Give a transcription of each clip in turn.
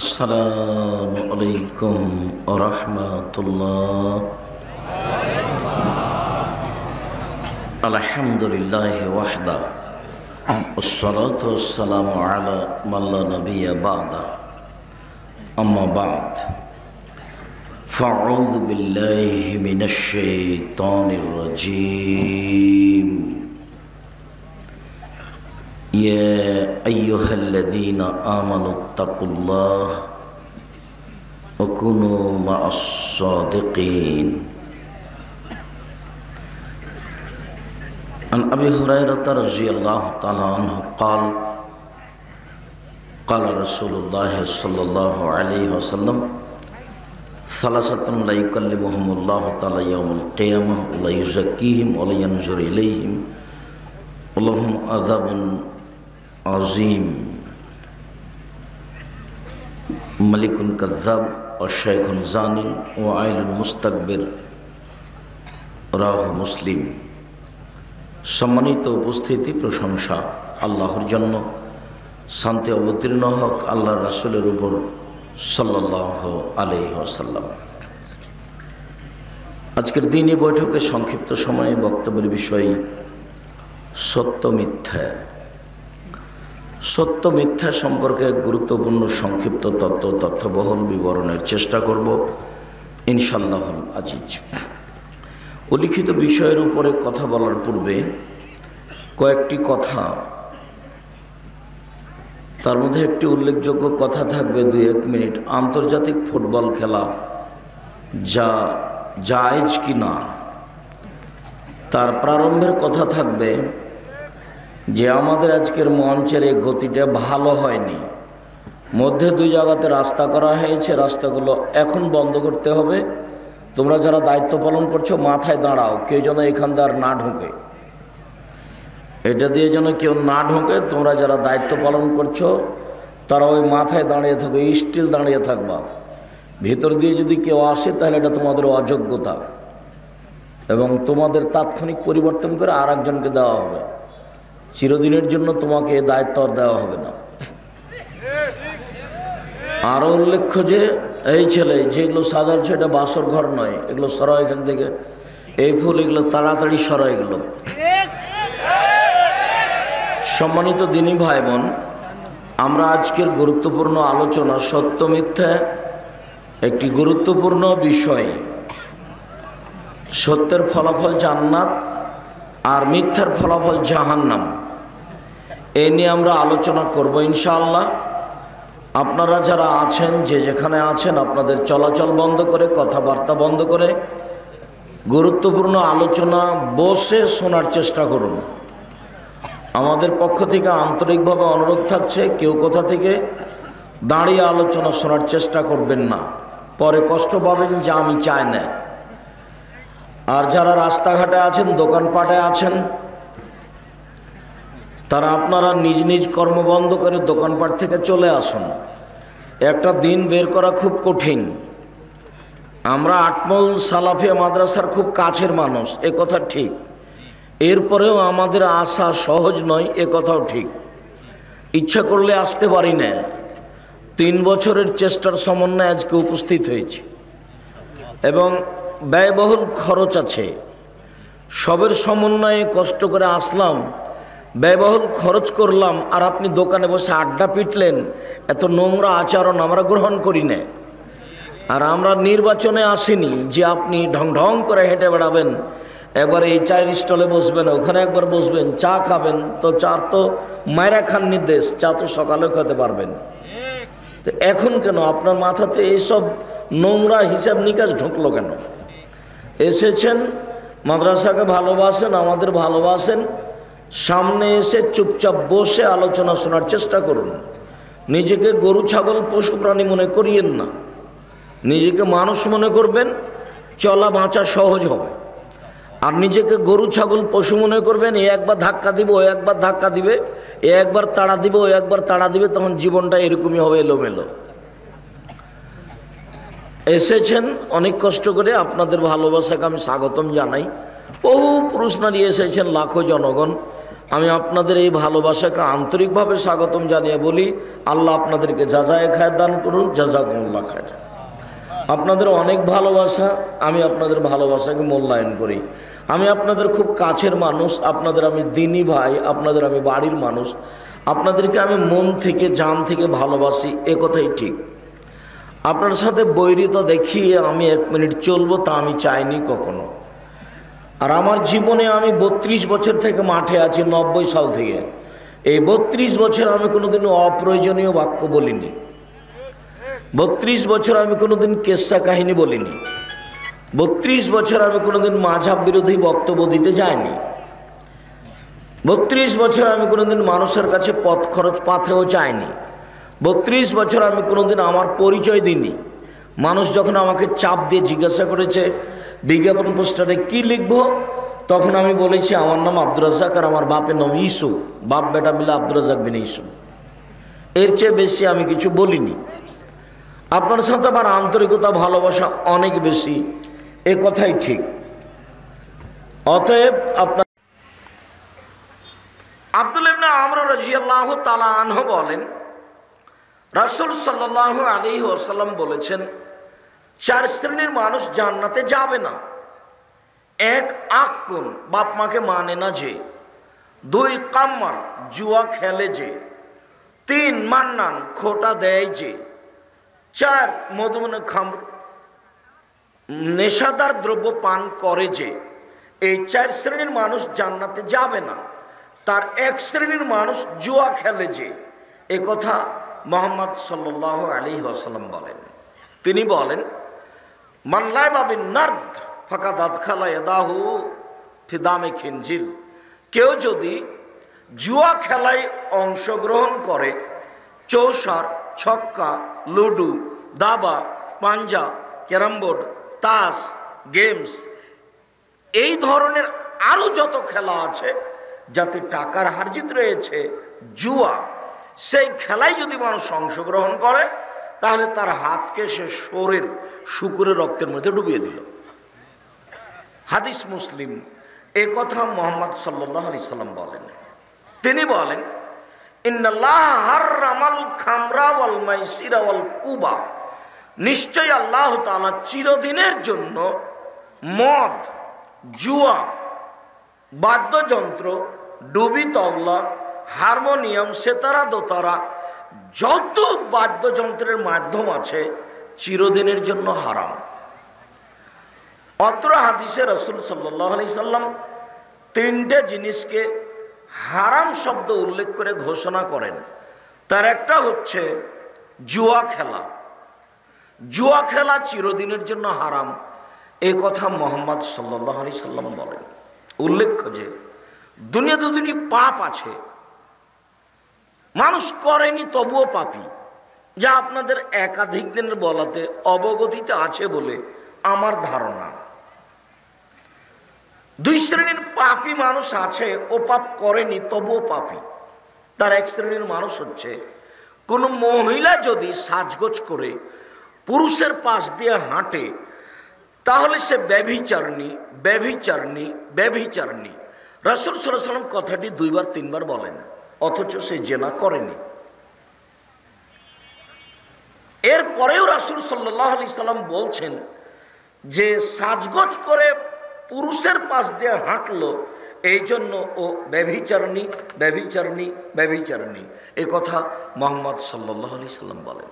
Assalamualaikum warahmatullahi. Alhamdulillahi wahda. Wassalatu wassalamu ala man la nabiyya ba'da. Amma ba'd. Fa'udhu billahi minasy syaithanir rajim. Ya ayyuhalladzina amanu taqullaha wa kunu ma'as shadiqin. An Abi Hurairah radhiyallahu ta'ala anhu qala Rasulullah sallallahu alaihi wasallam thalathatun la yukallimuhumullahu ta'ala yaumul qiyamah wa la yuzakkihim wa la yanzuru ilaihim Allahumma adzabun azim malikun kadzab wa syaikhun zanin wa ailun mustakbir রাহ মুসলিম। সম্মানিত উপস্থিতি, প্রশংসা আল্লাহর জন্য, শান্তি অবতীর্ণ হক আল্লাহ রাসূলের উপর সাল্লাল্লাহু আলাইহি ওয়াসাল্লাম। আজকের দিনে বৈঠকে সংক্ষিপ্ত সময়ে বক্তব্যের বিষয় সত্য মিথ্যা। সত্য মিথ্যা সম্পর্কে গুরুত্বপূর্ণ সংক্ষিপ্ত তথ্যবহুল বিবরণের চেষ্টা করব ইনশাআল্লাহুল আজিজ। উল্লিখিত বিষয়ের উপরে কথা বলার পূর্বে কয়েকটি কথা, তার মধ্যে একটি উল্লেখযোগ্য কথা থাকবে 2-1 মিনিট। আন্তর্জাতিক ফুটবল খেলা যা জায়েজ কি না তার প্রারম্ভের কথা থাকবে যে আমাদের আজকের মঞ্চের এই গতিটা ভালো হয়নি। মধ্যে 2 জায়গাতে রাস্তা করা হয়েছে, রাস্তাগুলো এখন বন্ধ করতে হবে। তোমরা যারা দায়িত্ব পালন করছো মাথায় দাঁড়াও, কেউ যেন এখান দিয়ে আর না ঢোকে, এটা দিয়ে যেন কেউ না ঢোকে। তোমরা যারা দায়িত্ব পালন করছো তারা ওই মাথায় দাঁড়িয়ে থাকো, স্টিল দাঁড়িয়ে থাকবা। ভিতর দিয়ে যদি কেউ আসে তাহলে এটা তোমাদের অযোগ্যতা এবং তোমাদের তাৎক্ষণিক পরিবর্তন করে আর একজনকে দেওয়া হবে। চিরদিনের জন্য তোমাকে এই দায়িত্ব আর দেওয়া হবে না। আরও উল্লেখ্য যে এই ছেলে যেগুলো সাজাচ্ছে এটা বাসর ঘর নয়, এগুলো সরা এখান থেকে, এই ফুল এগুলো তাড়াতাড়ি সরা এগুলো। সম্মানিত দিনী ভাই বোন, আমরা আজকের গুরুত্বপূর্ণ আলোচনা সত্য মিথ্যা একটি গুরুত্বপূর্ণ বিষয়। সত্যের ফলাফল জান্নাত আর মিথ্যার ফলাফল জাহান্নাম, এই নিয়ে আমরা আলোচনা করব ইনশাআল্লাহ। আপনারা যারা আছেন, যে যেখানে আছেন, আপনাদের চলাচল বন্ধ করে, কথাবার্তা বন্ধ করে গুরুত্বপূর্ণ আলোচনা বসে শোনার চেষ্টা করুন। আমাদের পক্ষ থেকে আন্তরিকভাবে অনুরোধ থাকছে, কেউ কোথা থেকে দাঁড়িয়ে আলোচনা শোনার চেষ্টা করবেন না, পরে কষ্ট পাবেন যে আমি চাই না। আর যারা রাস্তাঘাটে আছেন, দোকানপাটে আছেন, তারা আপনারা নিজ নিজ কর্ম বন্ধ করে দোকানপাট থেকে চলে আসুন। একটা দিন বের করা খুব কঠিন। আমরা আটমল সালাফিয়া মাদ্রাসার খুব কাছের মানুষ, এ কথা ঠিক। এরপরেও আমাদের আসা সহজ নয়, এ কথাও ঠিক। ইচ্ছা করলে আসতে পারি না। 3 বছরের চেষ্টার সমন্বয়ে আজকে উপস্থিত হয়েছি এবং ব্যয়বহুল খরচ আছে। সবের সমন্বয়ে কষ্ট করে আসলাম, ব্যয়বহুল খরচ করলাম, আর আপনি দোকানে বসে আড্ডা পিটলেন। এত নোংরা আচরণ আমরা গ্রহণ করি না। আর আমরা নির্বাচনে আসিনি যে আপনি ঢং ঢং করে হেঁটে বেড়াবেন, একবার এই চায়ের স্টলে বসবেন, ওখানে একবার বসবেন, চা খাবেন। তো চা তো মায়েরা খান নির্দেশ, চা তো সকালেও খেতে পারবেন। তো এখন কেন আপনার মাথাতে এইসব নোংরা হিসাব নিকাশ ঢুকলো কেন? এসেছেন, মাদ্রাসাকে ভালোবাসেন, আমাদের ভালোবাসেন, সামনে এসে চুপচাপ বসে আলোচনা শোনার চেষ্টা করুন। নিজেকে গরু ছাগল পশু প্রাণী মনে করিয়েন না, নিজেকে মানুষ মনে করবেন, চলা বাঁচা সহজ হবে। আর নিজেকে গরু ছাগল পশু মনে করবেন, এ একবার ধাক্কা দিবে, ও একবার ধাক্কা দিবে, এ একবার তাড়া দিবে, ও একবার তাড়া দিবে, তখন জীবনটা এরকমই হবে, এলোমেলো। এসেছেন অনেক কষ্ট করে, আপনাদের ভালোবাসাকে আমি স্বাগতম জানাই। বহু পুরুষ নারী এসেছেন, লাখো জনগণ। আমি আপনাদের এই ভালোবাসাকে আন্তরিকভাবে স্বাগতম জানিয়ে বলি, আল্লাহ আপনাদেরকে জাযায়ে খায়ের দান করুন, জাযাকুমুল্লাহ খায়ের। আপনাদের অনেক ভালোবাসা, আমি আপনাদের ভালোবাসাকে মূল্যায়ন করি। আমি আপনাদের খুব কাছের মানুষ, আপনাদের আমি দিনী ভাই, আপনাদের আমি বাড়ির মানুষ, আপনাদেরকে আমি মন থেকে জান থেকে ভালোবাসি, এ কথাই ঠিক। আপনার সাথে বৈরিতা দেখিয়ে আমি 1 মিনিট চলবো তা আমি চাইনি কখনো। আর আমার জীবনে আমি 32 বছর থেকে মাঠে আছি, 90 সাল থেকে। এই 32 বছর আমি কোনোদিন অপ্রয়োজনীয় বাক্য বলিনি। 32 বছর আমি কোনোদিন কেসা কাহিনী বলিনি। 32 বছর আমি কোনোদিন মাযহাব বিরোধী বক্তব্য দিতে যাইনি। 32 বছর আমি কোনোদিন মানুষের কাছে পথ খরচ পাথেও চাইনি। 32 বছর আমি কোনোদিন আমার পরিচয় দিইনি। মানুষ যখন আমাকে চাপ দিয়ে জিজ্ঞাসা করেছে বিজ্ঞাপন পোস্টারে কি লিখবো, তখন আমি বলেছি আমার নাম আব্দুর রাজ্জাক আর আমার বাপের নাম ইউসুফ, বাপ বেটা মিলে আব্দুর রাজ্জাক বিন ইউসুফ। এর চেয়ে বেশি আমি কিছু বলিনি। আপনার সাথে আমার আন্তরিকতা ভালোবাসা অনেক বেশি, এ কথাই ঠিক। অতএব আপনার আব্দুল্লাহ ইবনে আমর রাদিয়াল্লাহু তাআলা আনহু বলেন, রাসূল সাল্লাল্লাহু আলাইহি ওয়াসাল্লাম বলেছেন 4 শ্রেণীর মানুষ জান্নাতে যাবে না। 1 আক্কুন, বাপ মাকে মানে না যে। 2 কাম্মার, জুয়া খেলে যে। 3 মান্নান, খোটা দেয় যে। 4 মধুমনে খামর, নেশাদার দ্রব্য পান করে যে। এই 4 শ্রেণীর মানুষ জান্নাতে যাবে না। তার 1 শ্রেণীর মানুষ জুয়া খেলে যে। এ কথা মুহাম্মদ সাল্লাল্লাহু আলাইহি ওয়াসাল্লাম বলেন। তিনি বলেন, মান লাইবা বিন নারদ ফাকাদ আদখালা ইয়াদাহু ফি দামে খিনজির। কেউ যদি জুয়া খেলায় অংশগ্রহণ করে, চৌসার, ছক্কা, লুডু, দাবা, পাঞ্জা, ক্যারাম বোর্ড, তাস, গেমস, এই ধরনের আরও যত খেলা আছে যাতে টাকার হারজিত রয়েছে, জুয়া, সেই খেলায় যদি মানুষ অংশগ্রহণ করে তাহলে তার হাতকে সে শরীর শুকুরের রক্তের মধ্যে ডুবিয়ে দিল। হাদিস মুসলিম। এ কথা মুহাম্মদ সাল্লাল্লাহু আলাইহি সাল্লাম বলেন। তিনি বলেন, ইন্নাল্লাহ হারামাল খামরা ওয়াল মাইসিরা ওয়াল কুবা। নিশ্চয় আল্লাহ তাআলা চিরদিনের জন্য মদ, জুয়া, বাদ্যযন্ত্র, ডুবি তবলা, হারমোনিয়াম, সেতারা, দোতারা, যত বাদ্যযন্ত্রের মাধ্যম আছে চিরদিনের জন্য হারাম। অত্র হাদিসে রাসূল সাল্লাল্লাহু আলাইহি সাল্লাম 3টে জিনিসকে হারাম শব্দ উল্লেখ করে ঘোষণা করেন। তার একটা হচ্ছে জুয়া খেলা। জুয়া খেলা চিরদিনের জন্য হারাম, এই কথা মুহাম্মদ সাল্লাল্লাহু আলাইহি সাল্লাম বলেন। উল্লেখ্য যে দুনিয়াতে 2টি পাপ আছে, মানুষ করেনি তবুও পাপী, যা আপনাদের একাধিক দিনের বলাতে অবগতিতে আছে বলে আমার ধারণা। 2 শ্রেণীর পাপী মানুষ আছে, ও পাপ করেনি তবুও পাপী। তার 1 শ্রেণীর মানুষ হচ্ছে কোনো মহিলা যদি সাজগোজ করে পুরুষের পাশ দিয়ে হাঁটে তাহলে সে ব্যভিচারিণী, ব্যভিচারিণী, ব্যভিচারিণী। রাসূল সাল্লাল্লাহু আলাইহি ওয়াসাল্লাম কথাটি 2বার 3বার বলেন, অথচ সে জেনা করেনি। এরপরেও রাসূল সাল্লাল্লাহু আলাইহি সাল্লাম বলছেন যে সাজগোজ করে পুরুষের পাশ দিয়ে হাঁটলো, এই জন্য ও ব্যভিচারিণী, ব্যভিচারিণী, ব্যভিচারিণী। এ কথা মুহাম্মদ সাল্লাল্লাহু আলাইহি সাল্লাম বলেন।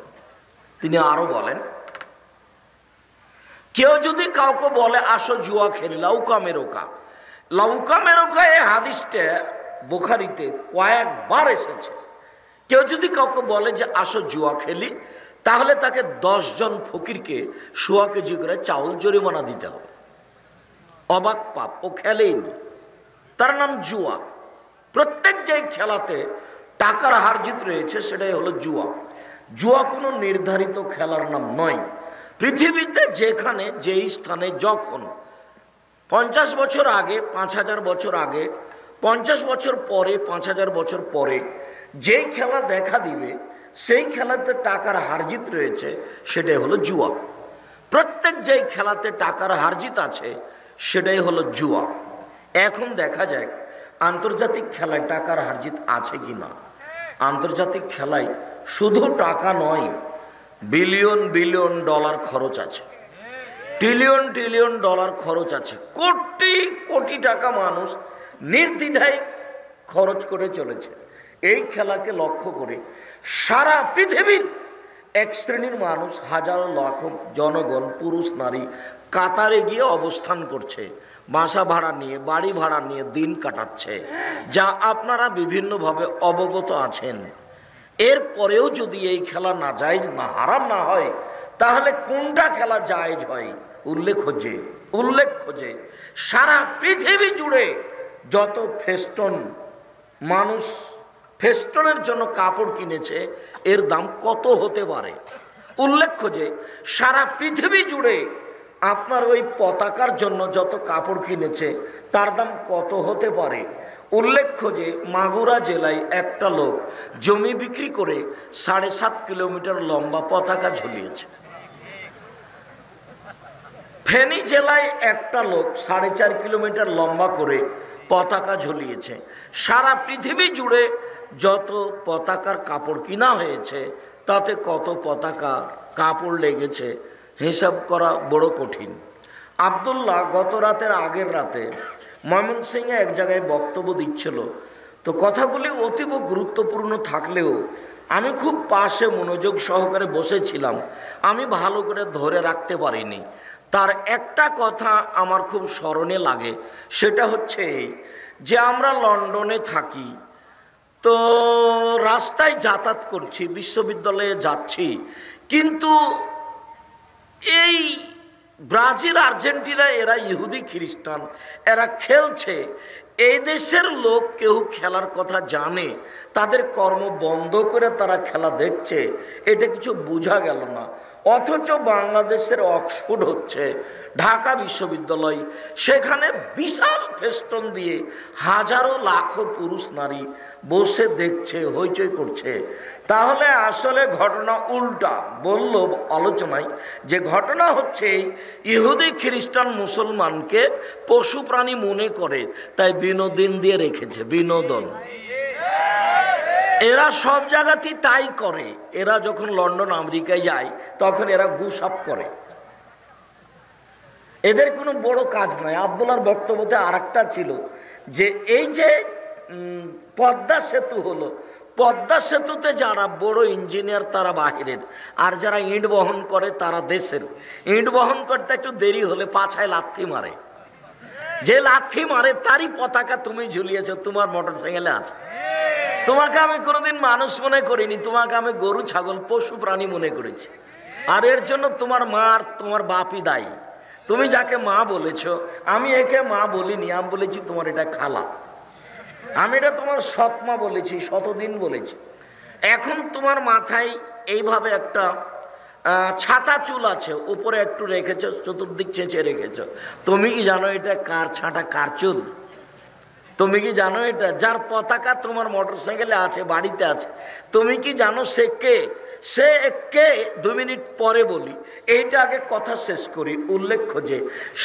তিনি আরো বলেন, কেউ যদি কাউকে বলে আসো জুয়া খেলি, লাউকা মেরোকা। লাউকা মেরোকা এই হাদিসটা বুখারীতে কয়েকবার এসেছে। কেউ যদি কাউকে বলে যে আসো জুয়া খেলি, তাহলে তাকে 10 জন ফকিরকে 100 কেজি করে চাউল জরিমানা দিতে হবে। অবাক পাপ, ও খেলেইনি, তার নাম জুয়া। প্রত্যেক যে খেলাতে টাকার হারজিত রয়েছে সেটাই হলো জুয়া। জুয়া কোনো নির্ধারিত খেলার নাম নয়। পৃথিবীতে যেখানে, যেই স্থানে, যখন 50 বছর আগে, 5000 বছর আগে, 50 বছর পরে, 5000 বছর পরে যেই খেলা দেখা দিবে সেই খেলাতে টাকার হারজিত রয়েছে সেটাই হলো জুয়া। প্রত্যেক যেই খেলাতে টাকার হারজিত আছে সেটাই হলো জুয়া। এখন দেখা যায় আন্তর্জাতিক খেলায় টাকার হারজিত আছে কি না? আন্তর্জাতিক খেলায় শুধু টাকা নয়, বিলিয়ন বিলিয়ন ডলার খরচ আছে, ট্রিলিয়ন ট্রিলিয়ন ডলার খরচ আছে, কোটি কোটি টাকা মানুষ নির্দ্বিধায় খরচ করে চলেছে। এই খেলাকে লক্ষ্য করে সারা পৃথিবীর এক শ্রেণীর মানুষ, হাজারো লাখো জনগণ, পুরুষ নারী কাতারে গিয়ে অবস্থান করছে, বাসা ভাড়া নিয়ে, বাড়ি ভাড়া নিয়ে দিন কাটাচ্ছে, যা আপনারা বিভিন্নভাবে অবগত আছেন। এরপরেও যদি এই খেলা নাজায়েজ না, হারাম না হয়, তাহলে কোনটা খেলা জায়েজ হয়? উল্লেখ খোঁজে সারা পৃথিবী জুড়ে যত ফেস্টন, মানুষ ফেস্টনের জন্য কাপড় কিনেছে, এর দাম কত হতে পারে? উল্লেখ খোঁজে সারা পৃথিবী জুড়ে আপনার ওই পতাকার জন্য যত কাপড় কিনেছে, তার দাম কত হতে পারে? উল্লেখ্য যে মাগুরা জেলায় একটা লোক জমি বিক্রি করে 7.5 কিলোমিটার লম্বা পতাকা ঝুলিয়েছে। ফেনী জেলায় একটা লোক 4.5 কিলোমিটার লম্বা করে পতাকা ঝুলিয়েছে। সারা পৃথিবী জুড়ে যত পতাকার কাপড় কিনা হয়েছে, তাতে কত পতাকা কাপড় লেগেছে হিসাব করা বড় কঠিন। আবদুল্লাহ গত রাতের আগের রাতে ময়মনসিংহে এক জায়গায় বক্তব্য দিচ্ছিল, তো কথাগুলি অতীব গুরুত্বপূর্ণ থাকলেও আমি খুব পাশে মনোযোগ সহকারে বসেছিলাম, আমি ভালো করে ধরে রাখতে পারিনি। তার একটা কথা আমার খুব স্মরণে লাগে, সেটা হচ্ছে যে আমরা লন্ডনে থাকি, তো রাস্তায় যাতায়াত করছি, বিশ্ববিদ্যালয়ে যাচ্ছি, কিন্তু এই ব্রাজিল আর্জেন্টিনা এরা ইহুদি খ্রিস্টান, এরা খেলছে, এই দেশের লোক কেউ খেলার কথা জানে, তাদের কর্ম বন্ধ করে তারা খেলা দেখছে, এটা কিছু বোঝা গেল না। অথচ বাংলাদেশের অক্সফোর্ড হচ্ছে, ঢাকা বিশ্ববিদ্যালয়, সেখানে বিশাল ফেস্টন দিয়ে হাজারো লাখো পুরুষ নারী বসে দেখছে, হইচই করছে। তাহলে আসলে ঘটনা উল্টা বলল আলোচনায়, যে ঘটনা হচ্ছে ইহুদি খ্রিস্টান মুসলমানকে পশু প্রাণী মনে করে, তাই বিনোদন দিয়ে রেখেছে, বিনোদন। এরা সব জায়গাতেই তাই করে। এরা যখন লন্ডন আমেরিকায় যায়, তখন এরা গুসাপ করে, এদের কোনো বড় কাজ নাই। আব্দুল্লাহর বক্তব্যতে আরেকটা ছিল যে এই যে পদ্মা সেতু হলো, পদ্মা সেতুতে যারা বড় ইঞ্জিনিয়ার তারা বাহিরের, আর যারা ইট বহন করে তারা দেশের। ইট বহন করতে একটু দেরি হলে পাছায় লাথি মারে, যে লাথি মারে তারই পতাকা তুমি ঝুলিয়েছ, তোমার মোটর সাইকেলে আছে। তোমাকে আমি কোনোদিন মানুষ মনে করিনি, তোমাকে আমি গরু ছাগল পশু প্রাণী মনে করেছি, আর এর জন্য তোমার মা আর তোমার বাপই দায়ী। তুমি যাকে মা বলেছ, আমি একে মা বলিনি, আমি বলেছি তোমার এটা খালা, আমি এটা তোমার সৎমা বলেছি, শতদিন বলেছি। এখন তোমার মাথায় এইভাবে একটা ছাতা চুল আছে, উপরে একটু রেখেছ, চতুর্দিক চেঁচে রেখেছ। তুমি কি জানো এটা কার ছাঁটা, কার চুল? তুমি কি জানো এটা? যার পতাকা তোমার মোটর সাইকেলে আছে, বাড়িতে আছে, তুমি কি জানো সে কে? সে কে 2 মিনিট পরে বলি, এইটা আগে কথা শেষ করি। উল্লেখ্য যে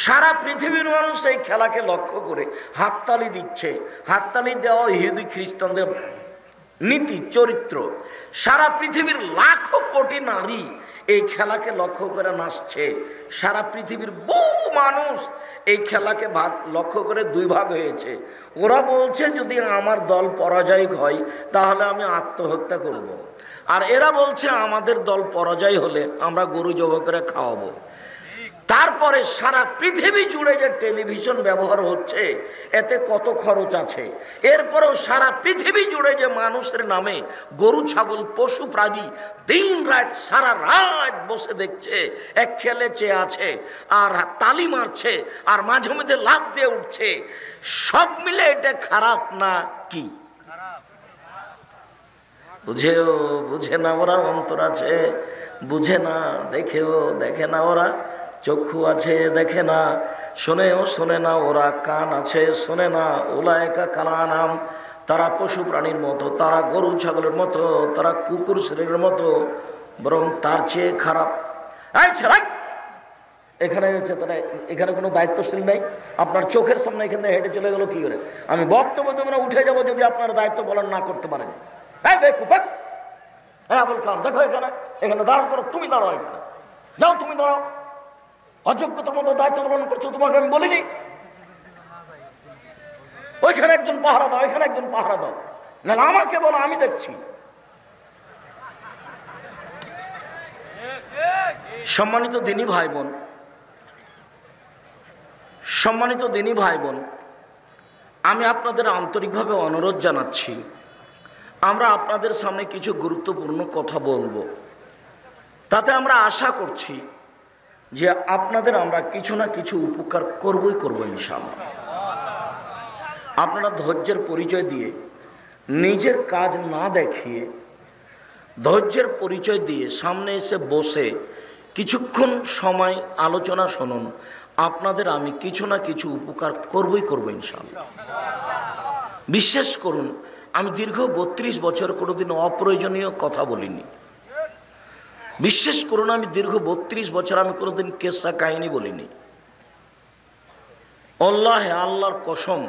সারা পৃথিবীর মানুষ এই খেলাকে লক্ষ্য করে হাততালি দিচ্ছে। হাততালি দেওয়া ইহুদি খ্রিস্টানদের নীতি চরিত্র। সারা পৃথিবীর লাখো কোটি নারী এই খেলাকে লক্ষ্য করে নাচছে। সারা পৃথিবীর বহু মানুষ এই খেলাকে লক্ষ্য করে 2 ভাগ হয়েছে। ওরা বলছে যদি আমার দল পরাজয় হয় তাহলে আমি আত্মহত্যা করব। আর এরা বলছে আমাদের দল পরাজয় হলে আমরা গরু জবাই করে খাওয়াবো। তারপরে সারা পৃথিবী জুড়ে যে টেলিভিশন ব্যবহার হচ্ছে, এতে কত খরচ আছে। এরপরেও সারা পৃথিবী জুড়ে যে মানুষের নামে গরু ছাগল পশু প্রাণী দিন রাত সারা রাত বসে দেখছে, এক খেলে চেয়ে আছে আর তালি মারছে আর মাঝে মধ্যে লাফ দিয়ে উঠছে, সব মিলে এটা খারাপ না কি? বুঝেও বুঝে না ওরা, অন্তর আছে বুঝে না, দেখেও দেখে না ওরা, চক্ষু আছে দেখে না, শোনেও শোনে না ওরা, কান আছে শোনে না। উলায়েকা কালানাম, তারা পশু প্রাণীর মতো, তারা গরু ছাগলের মতো, তারা কুকুর শ্রেণীর মতো, বরং তার চেয়ে খারাপ। এখানে হচ্ছে তারা এখানে কোনো দায়িত্বশীল নেই। আপনার চোখের সামনে এখানে হেঁটে চলে গেল কি করে? আমি বক্তব্য তোমরা উঠে যাবো যদি আপনার দায়িত্ব পালন না করতে পারেন। হ্যাঁ বেকুপাক, হ্যাঁ আবুল কালাম, দেখো এখানে এখানে দাঁড়ান করো, তুমি দাঁড়াও, এখানে যাও, তুমি দাঁড়াও। অযোগ্যতার মতো দায়িত্ব পালন করছো, তোমাকে আমি বলিনি ওইখানে একজন পাহারা দাও, এখানে একজন পাহারা দাও, না আমাকে বলো, আমি দেখছি। সম্মানিত দিনী ভাই বোন, সম্মানিত দিনী ভাই বোন, আমি আপনাদের আন্তরিকভাবে অনুরোধ জানাচ্ছি, আমরা আপনাদের সামনে কিছু গুরুত্বপূর্ণ কথা বলবো। তাতে আমরা আশা করছি যে আপনাদের আমরা কিছু না কিছু উপকার করবই করব ইনশাআল্লাহ। আপনারা ধৈর্যের পরিচয় দিয়ে, নিজের কাজ না দেখিয়ে ধৈর্যের পরিচয় দিয়ে সামনে এসে বসে কিছুক্ষণ সময় আলোচনা শুনুন। আপনাদের আমি কিছু না কিছু উপকার করবই করব ইনশাআল্লাহ। বিশ্বাস করুন, আমি দীর্ঘ 32 বছর কোনোদিন অপ্রয়োজনীয় কথা বলিনি। বিশ্বাস করুন, আমি দীর্ঘ 32 বছর আমি কোনোদিন কেসা কাহিনী বলিনি। আল্লাহে আল্লাহর কসম,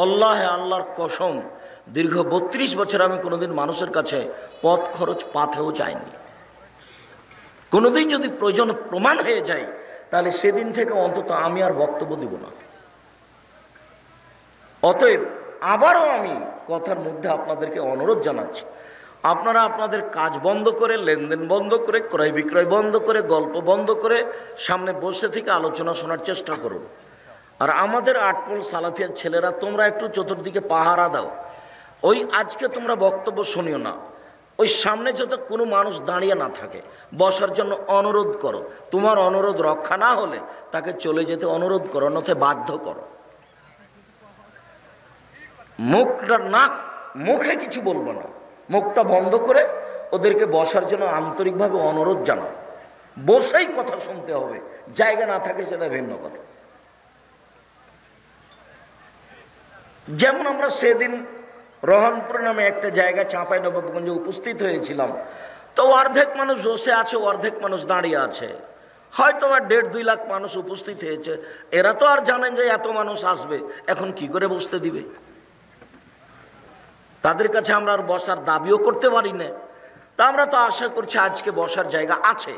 আল্লাহে আল্লাহর কসম, দীর্ঘ 32 বছর আমি কোনোদিন মানুষের কাছে পথ খরচ পাথেও যাইনি। কোনোদিন যদি প্রয়োজন প্রমাণ হয়ে যায় তাহলে সেদিন থেকে অন্তত আমি আর বক্তব্য দিব না। অতএব আবারও আমি কথার মধ্যে আপনাদেরকে অনুরোধ জানাচ্ছি, আপনারা আপনাদের কাজ বন্ধ করে, লেনদেন বন্ধ করে, ক্রয় বিক্রয় বন্ধ করে, গল্প বন্ধ করে সামনে বসে থেকে আলোচনা শোনার চেষ্টা করুন। আর আমাদের আটপল সালাফিয়ার ছেলেরা, তোমরা একটু চতুর্দিকে পাহারা দাও। ওই আজকে তোমরা বক্তব্য শুনিও না, ওই সামনে যত কোনো মানুষ দাঁড়িয়ে না থাকে বসার জন্য অনুরোধ করো। তোমার অনুরোধ রক্ষা না হলে তাকে চলে যেতে অনুরোধ করো, অন্যথায় বাধ্য করো। মুখটা নাক মুখে কিছু বলবো না, মুখটা বন্ধ করে ওদেরকে বসার জন্য আন্তরিকভাবে অনুরোধ জানাও। বসেই কথা শুনতে হবে, জায়গা না থাকে সেটা ভিন্ন কথা। যেমন আমরা সেদিন রহনপুর নামে একটা জায়গা চাঁপাইনবাবগঞ্জে উপস্থিত হয়েছিলাম, তো অর্ধেক মানুষ বসে আছে, অর্ধেক মানুষ দাঁড়িয়ে আছে। হয়তো আর 1.5-2 লাখ মানুষ উপস্থিত হয়েছে। এরা তো আর জানেন যে এত মানুষ আসবে, এখন কি করে বসতে দিবে? তাদের কাছে আমরা আর বসার দাবিও করতে পারি না। তা আমরা তো আশা করছি আজকে বসার জায়গা আছে।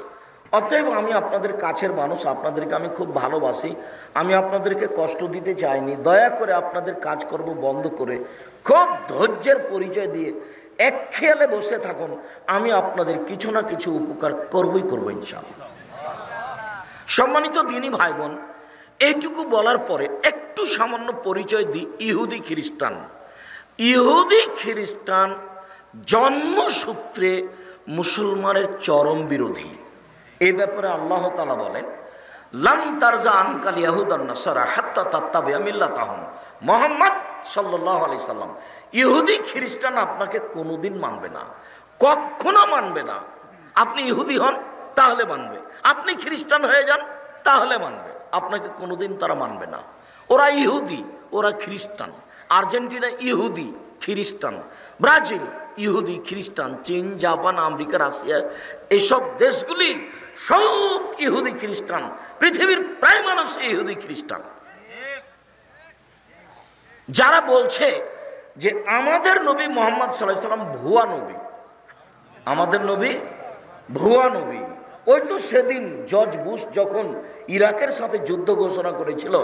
অতএব আমি আপনাদের কাছের মানুষ, আপনাদেরকে আমি খুব ভালোবাসি, আমি আপনাদেরকে কষ্ট দিতে চাইনি। দয়া করে আপনাদের কাজকর্ম বন্ধ করে খুব ধৈর্যের পরিচয় দিয়ে এক খেয়ালে বসে থাকুন। আমি আপনাদের কিছু না কিছু উপকার করবই করবো ইনশাআল্লাহ। সম্মানিত দিনী ভাই বোন, এইটুকু বলার পরে একটু সামান্য পরিচয় দিই। ইহুদি খ্রিস্টান, ইহুদি খ্রিস্টান জন্মসূত্রে মুসলমানের চরম বিরোধী। এই ব্যাপারে আল্লাহ তাআলা বলেন, লান তারজা আনকাল ইয়াহুদান নাসারা হাত্তা তাত্তাবিআ মিল্লাতাহুম। মুহাম্মদ সাল্লাল্লাহু আলাইহি সাল্লাম, ইহুদি খ্রিস্টান আপনাকে কোনোদিন মানবে না, কখনো মানবে না। আপনি ইহুদি হন তাহলে মানবে, আপনি খ্রিস্টান হয়ে যান তাহলে মানবে, আপনাকে কোনোদিন তারা মানবে না। ওরা ইহুদি, ওরা খ্রিস্টান। আর্জেন্টিনা ইহুদি খ্রিস্টান, ব্রাজিল ইহুদি খ্রিস্টান, চীন, জাপান, আমেরিকা, রাশিয়া, এসব দেশগুলি সব ইহুদি খ্রিস্টান। পৃথিবীর প্রায় মানুষ ইহুদি খ্রিস্টান। যারা বলছে যে আমাদের নবী মুহাম্মদ সাল্লাল্লাহু আলাইহি সাল্লাম ভুয়া নবী, আমাদের নবী ভুয়া নবী, ওই তো সেদিন জর্জ বুশ যখন ইরাকের সাথে যুদ্ধ ঘোষণা করেছিল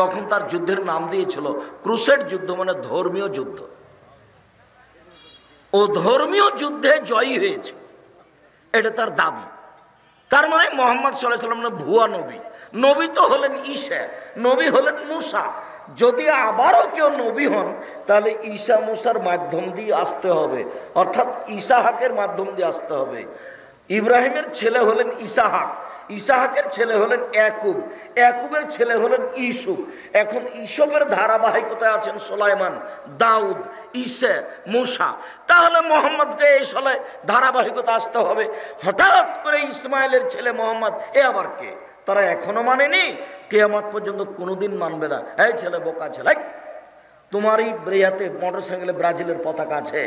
তখন তার যুদ্ধের নাম দিয়েছিল ক্রুসেড যুদ্ধ, মানে ধর্মীয় যুদ্ধ। ও ধর্মীয় যুদ্ধে জয়ী হয়েছে, এটা তার দাবি। তার মানে মুহাম্মদ সাল্লাল্লাহু আলাইহি সাল্লাম ভুয়া নবী। নবী তো হলেন ঈসা, নবী হলেন মুসা। যদি আবারও কেউ নবী হন তাহলে ঈসা মুসার মাধ্যম দিয়ে আসতে হবে, অর্থাৎ ইসাহাকের মাধ্যম দিয়ে আসতে হবে। ইব্রাহিমের ছেলে হলেন ইসাহাক, ইসাহাকের ছেলে হলেন ইয়াকুব, ইয়াকুবের ছেলে হলেন ইউসুফ। এখন ইসবের ধারাবাহিকতায় আছেন সুলাইমান, দাউদ, ঈসা, মুসা। তাহলে মোহাম্মদকে এই সালে ধারাবাহিকতা আসতে হবে। হঠাৎ করে ইসমাইলের ছেলে মোহাম্মদ, এ আবার কে? তারা এখনো মানেনি, কিয়ামত পর্যন্ত কোনোদিন মানবে না। এই ছেলে বোকা ছেলে, তোমারই ব্রেয়াতে মোটর সাইকেলে ব্রাজিলের পতাকা আছে,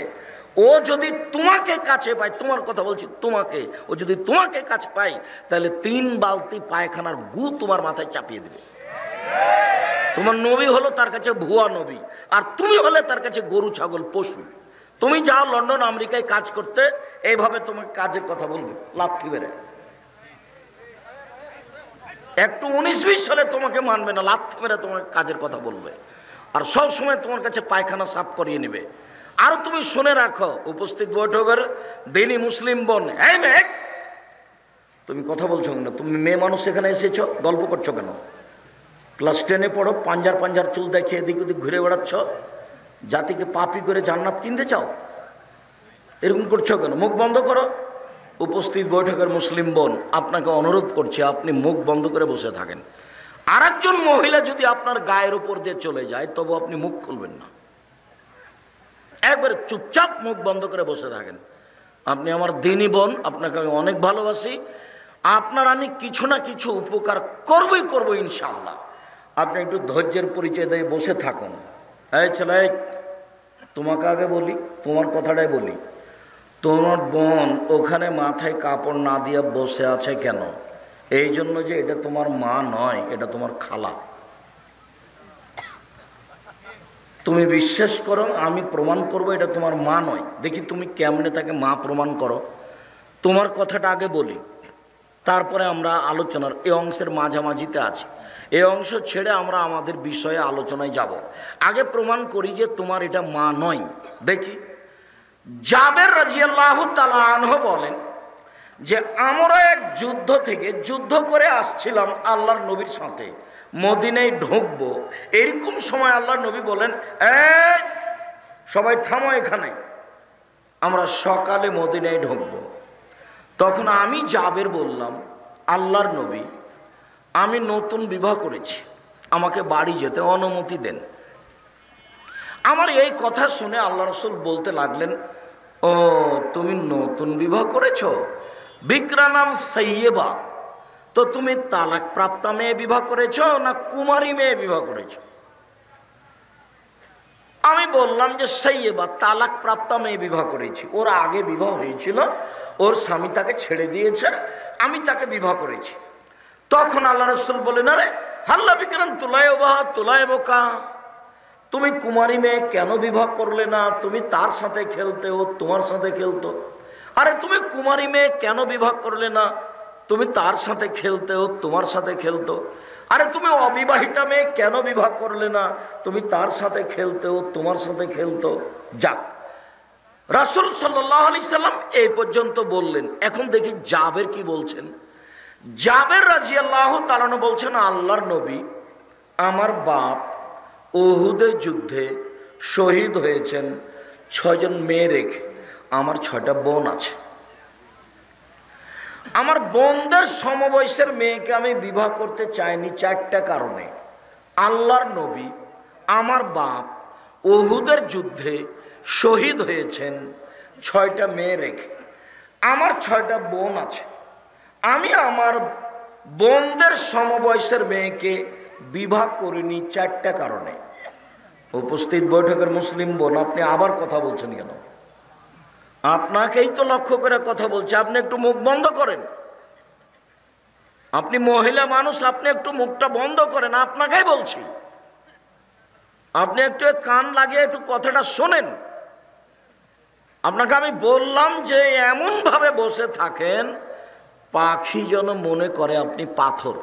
ও যদি তোমাকে কাছে পায়, তোমার কথা বলছি তোমাকে, ও যদি তোমাকে কাছে পায় তাহলে 3 বালতি পায়খানার গু তোমার মাথায় চাপিয়ে দেবে। তোমার নবী হলো তার কাছে ভুয়া নবী, আর তুমি হলে তার কাছে গরু ছাগল পশু। তুমি যাও লন্ডন আমেরিকায় কাজ করতে, এইভাবে তোমাকে কাজের কথা বলবে লাথি বেড়ে। একটু 19-20 হলে তোমাকে মানবে না, লাথি মেরে তোমাকে কাজের কথা বলবে, আর সব সময় তোমার কাছে পায়খানা সাফ করিয়ে নেবে। আর তুমি শুনে রাখো, উপস্থিত বৈঠকের দিনী মুসলিম বোন, এই মেয়ে তুমি কথা বলছো কেন? তুমি মেয়ে মানুষ এখানে এসেছো, গল্প করছো কেন? ক্লাস 10-এ পড়ো, পাঞ্জার চুল দেখিয়ে এদিক ওদিক ঘুরে বেড়াচ্ছ, জাতিকে পাপি করে জান্নাত কিনতে চাও, এরকম করছো কেন? মুখ বন্ধ করো। উপস্থিত বৈঠকের মুসলিম বোন, আপনাকে অনুরোধ করছি আপনি মুখ বন্ধ করে বসে থাকেন। আর একজন মহিলা যদি আপনার গায়ের উপর দিয়ে চলে যায় তবু আপনি মুখ খুলবেন না, একবারে চুপচাপ মুখ বন্ধ করে বসে থাকেন। আপনি আমার দিনী বোন, আপনাকে আমি অনেক ভালোবাসি, আপনার আমি কিছু না কিছু উপকার করবই ইনশাআল্লাহ। আপনি একটু ধৈর্যের পরিচয় দিয়ে বসে থাকুন। এই ছেলে, তোমাকে আগে বলি, তোমার কথাটাই বলি, তোমার বোন ওখানে মাথায় কাপড় না দিয়ে বসে আছে কেন? এই জন্য যে এটা তোমার মা নয়, এটা তোমার খালা। তুমি বিশ্বাস করো, আমি প্রমাণ করব এটা তোমার মা নয়। দেখি তুমি কেমনে তাকে মা প্রমাণ করো। তোমার কথাটা আগে বলি, তারপরে আমরা আলোচনার এই অংশের মাঝামাঝিতে আছি। এই অংশ ছেড়ে আমরা আমাদের বিষয়ে আলোচনায় যাব। আগে প্রমাণ করি যে তোমার এটা মা নয়। দেখি, জাবের রাদিয়াল্লাহু তাআলা আনহু বলেন যে আমরা এক যুদ্ধ করে আসছিলাম আল্লাহর নবীর সাথে, মদিনায় ঢুকবো, এরকম সময় আল্লাহর নবী বলেন, এই সবাই থামো এখানে, আমরা সকালে মদিনায় ঢুকবো। তখন আমি জাবের বললাম, আল্লাহর নবী, আমি নতুন বিবাহ করেছি, আমাকে বাড়ি যেতে অনুমতি দেন। আমার এই কথা শুনে আল্লাহ রাসূল বলতে লাগলেন, ও তুমি নতুন বিবাহ করেছো, বিকরা নাম সাইয়েবা, তো তুমি তালাক প্রাপ্তা মেয়ে বিবাহ করেছো না কুমারী মেয়ে বিবাহ করেছো? আমি বললাম যে সাইয়েবা, তালাক প্রাপ্তা মেয়ে বিবাহ করেছি। ওর আগে বিবাহ হয়েছিল, ওর স্বামী তাকে ছেড়ে দিয়েছে, আমি তাকে বিবাহ করেছি। তখন আল্লাহ রাসূল বলেন, আরে হাল্লা বিকরান তুলায়বকা, তুমি কুমারী মেয়ে কেন বিবাহ করলে না? তুমি তার সাথে খেলতে, ও তোমার সাথে খেলতো। আরে তুমি কুমারী মেয়ে কেন বিবাহ করলে না? তুমি তার সাথে খেলতে, ও তোমার সাথে খেলতো। আরে তুমি অবিবাহিতা মেয়ে কেন বিবাহ করলে না? তুমি তার সাথে খেলতে, ও তোমার সাথে খেলতো। যাক, রাসূল সাল্লাল্লাহু আলাইহি সাল্লাম এই পর্যন্ত বললেন। এখন দেখি জাবের কি বলছেন। জাবের রাদিয়াল্লাহু তাআলা আনহু বলছেন, আল্লাহর নবী, আমার বাপ উহুদের যুদ্ধে শহীদ হয়েছেন 6 জন মেয়ে রেখে। আমার 6টা বোন আছে। আমার বোনদের সমবয়সের মেয়েকে আমি বিবাহ করতে চাইনি 4টা কারণে। আল্লাহর নবী, আমার বাপ উহুদের যুদ্ধে শহীদ হয়েছেন 6টা মেয়ে রেখে। আমার 6টা বোন আছে, আমি আমার বোনদের সমবয়সের মেয়েকে বিবাহ করিনি 4টা কারণে। উপস্থিত বৈঠকের মুসলিম বোন, আপনি আবার কথা বলছেন কেন? আপনাকেই তো লক্ষ্য করে কথা বলছে, আপনি একটু মুখ বন্ধ করেন। আপনি মহিলা মানুষ, আপনি একটু মুখটা বন্ধ করেন, আপনাকেই বলছি। আপনি একটু কান লাগিয়ে একটু কথাটা শোনেন। আপনাকে আমি বললাম যে এমন ভাবে বসে থাকেন পাখি যেন মনে করে আপনি পাথর।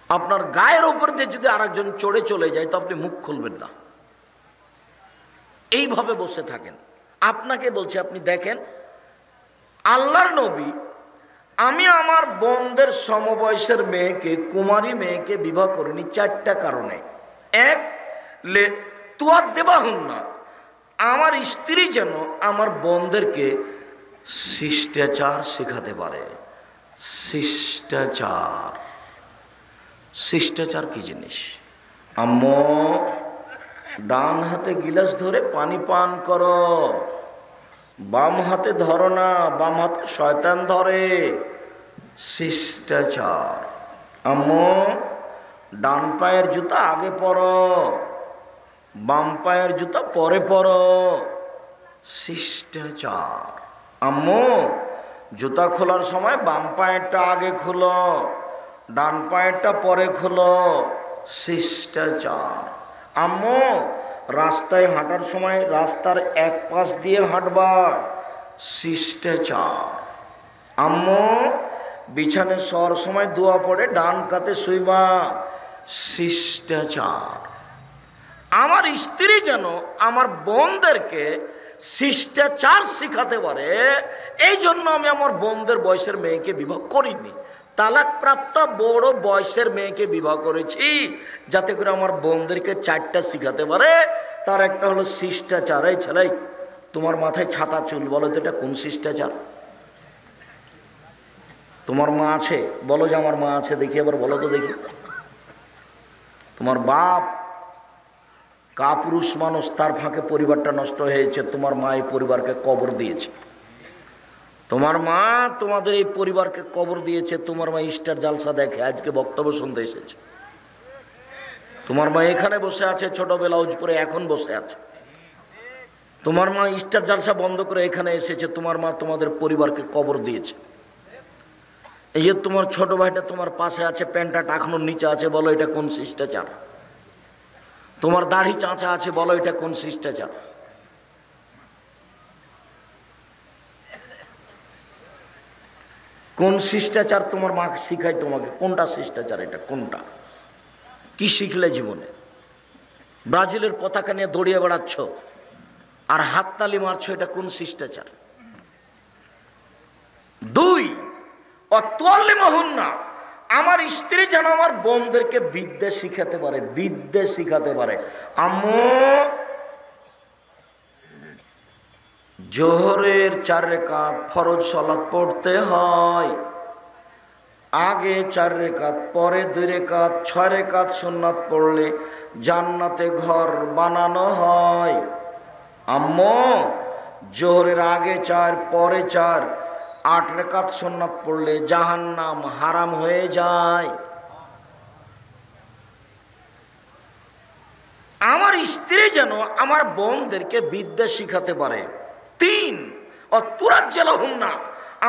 আপনার গায়ের উপর দিয়ে যদি আরেকজন চড়ে চলে যায় তো আপনি মুখ খুলবেন না, এইভাবে বসে থাকেন। আপনাকে বলছি, আপনি দেখেন, আল্লাহর নবী, আমি আমার বোনদের সমবয়সের মেয়েকে, কুমারী মেয়েকে বিবাহ করিনি 4টা কারণে। 1, লে তুয়ার দেবা হন না, আমার স্ত্রী যেন আমার বোনদেরকে শিষ্টাচার শেখাতে পারে। শিষ্টাচার কি জিনিস? আম্মু, ডান হাতে গিলাস ধরে পানি পান করো, বাম হাতে ধরো না, বাম হাতে শয়তান ধরে। শিষ্টাচার। আম্মু, ডান পায়ের জুতা আগে পরো, বাম পায়ের জুতা পরে পরো, শিষ্টাচার। আম্মু জুতা খোলার সময় বাম পায়েরটা আগে খোলো, ডান পায়েরটা পরে খোলো, শিষ্টাচার। আম্মু রাস্তায় হাঁটার সময় রাস্তার এক পাশ দিয়ে হাঁটবা, শিষ্টাচার। আম্মু বিছানে শোয়ার সময় দোয়া পড়ে ডান কাতে শুইবা, শিষ্টাচার। আমার স্ত্রী যেন আমার বোনদেরকে শিষ্টাচার শিখাতে পারে, এই জন্য আমি আমার বোনদের বয়সের মেয়েকে বিবাহ করিনি। তালাকপ্রাপ্ত বড় বয়সের মেয়েকে বিবাহ করেছি যাতে করে আমার বোনদেরকে চারটা শিখাতে পারে। তার একটা হলো শিষ্টাচার। এই ছেলে, তোমার মাথায় ছাতা চুল, বলো তো এটা কোন শিষ্টাচার? তোমার মা আছে? বলো যে আমার মা আছে, দেখি এবার বলো তো দেখি। তোমার বাপ কাপুরুষ মানুষ, তার ফাঁকে পরিবারটা নষ্ট হয়েছে। তোমার মা এই পরিবারকে কবর দিয়েছে। তোমার মা তোমাদের এই পরিবারকে কবর দিয়েছে। তোমার মা স্টার জালসা দেখে, আজকে বক্তব্য শুনতে এসেছে। তোমার মা এখানে বসে আছে, ছোট ব্লাউজ পরে এখন বসে আছে। তোমার মা স্টার জালসা বন্ধ করে এখানে এসেছে। তোমার মা তোমাদের পরিবারকে কবর দিয়েছে। এই যে তোমার ছোট ভাইটা তোমার পাশে আছে, প্যান্টটা টাকানোর নিচে আছে, বলো এটা কোন শিষ্টাচার? তোমার দাড়ি চাঁচা আছে, বলো এটা কোন শিষ্টাচার? কোন শিষ্টাচার তোমার মা শিখায় তোমাকে? কোনটা শিষ্টাচার? এটা কোনটা? কি শিখলে জীবনে? ব্রাজিলের পতাকা নিয়ে দৌড়িয়ে বেড়াচ্ছ আর হাততালি মারছো, এটা কোন শিষ্টাচার? দুই, অতুয়াল্লিমহুন্না, আমার স্ত্রী যেন আমার বোনদেরকে বিদ্যে শিখাতে পারে, বিদ্যে শিখাতে পারে। আম্মু জোহরের 4 রাকাত ফরজ সালাত পড়তে হয়, আগে 4 রাকাত, পরে 2 রাকাত, 6 রাকাত সুন্নাত পড়লে জান্নাতে ঘর বানানো হয়। আম্মু জোহরের আগে 4, পরে 4, 8 রাকাত সুন্নাত পড়লে জাহান্নাম হারাম হয়ে যায়। আমার স্ত্রী যেন আমার বোনদেরকে বিদ্যা শিখাতে পারে। 3, অতুরাজ্জালাহুন্না,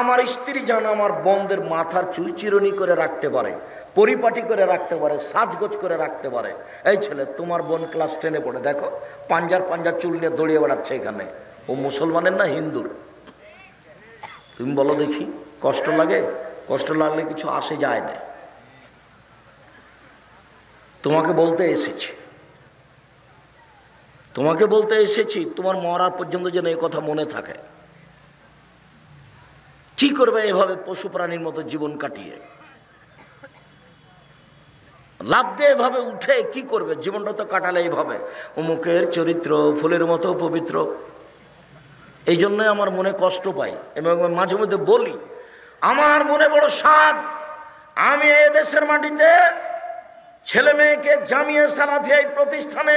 আমার স্ত্রী যেন আমার বোনদের মাথার চুল চিরুনি করে রাখতে পারে, পরিপাটি করে রাখতে পারে, সাজগোজ করে রাখতে পারে। এই ছেলে, তোমার বোন ক্লাস 10-এ পড়ে, দেখো পাঞ্জার চুল নিয়ে দৌড়িয়ে বেড়াচ্ছে এখানে। ও মুসলমানের না হিন্দুর? তুমি বলো দেখি, কষ্ট লাগে? কষ্ট লাগলে কিছু আসে যায় না। তোমাকে বলতে এসেছি, তোমাকে বলতে এসেছি, তোমার মরা পর্যন্ত যেন এই কথা মনে থাকে। কি করবে এভাবে পশু প্রাণীর মতো জীবন কাটিয়ে? লাভ দিয়ে এভাবে উঠে কি করবে? জীবনটা তো কাটালে এইভাবে। অমুকের চরিত্র ফুলের মতো পবিত্র। এই জন্যই আমার মনে কষ্ট পাই এবং মাঝে মধ্যে বলি, আমার মনে বড় স্বাদ, আমি এ দেশের মাটিতে ছেলে মেয়েকে জামিয়া সালাফিয়া প্রতিষ্ঠানে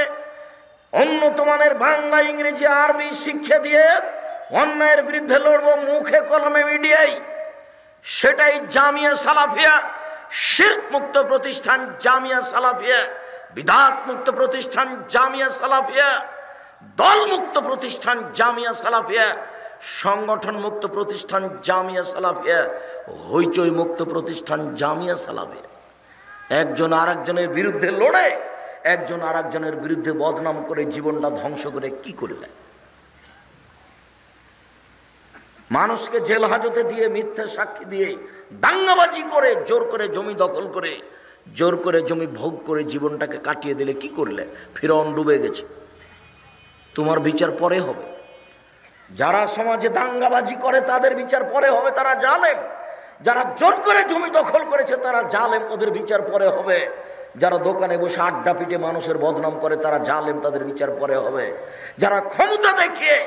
উন্নত মানের বাংলা, ইংরেজি, আরবি শিক্ষা দিয়ে অন্যায়ের বিরুদ্ধে লড়বো, মুখে কলমে মিডিয়ায়। সেটাই জামিয়া সালাফিয়া, শিরক মুক্ত প্রতিষ্ঠান জামিয়া সালাফিয়া, বিদআত মুক্ত প্রতিষ্ঠান জামিয়া সালাফিয়া, দল মুক্ত প্রতিষ্ঠান জামিয়া সালাফিয়া, সংগঠন মুক্ত প্রতিষ্ঠান জামিয়া সালাফিয়া, হইচই মুক্ত প্রতিষ্ঠান জামিয়া সালাফিয়া। একজন আরেকজনের বিরুদ্ধে লড়ে, একজন আরেকজনের বিরুদ্ধে বদনাম করে জীবনটা ধ্বংস করে কি করবে? মানুষকে জেল হাজতে দিয়ে, মিথ্যা সাক্ষী দিয়ে, দাঙ্গাবাজি করে, জোর করে জমি দখল করে, জোর করে জমি ভোগ করে জীবনটাকে কাটিয়ে দিলে কি করলে? ফিরআউন ডুবে গেছে। তোমার বিচার পরে হবে। যারা সমাজে দাঙ্গাবাজি করে তাদের বিচার পরে হবে, তারা জালেম। যারা জোর করে জমি দখল করেছে তারা জালেম, ওদের বিচার পরে হবে। যারা দোকানে বসে আড্ডা পিটে মানুষের বদনাম করে তারা জালেম, তাদের বিচার পরে হবে। যারা ক্ষমতা দেখিয়ে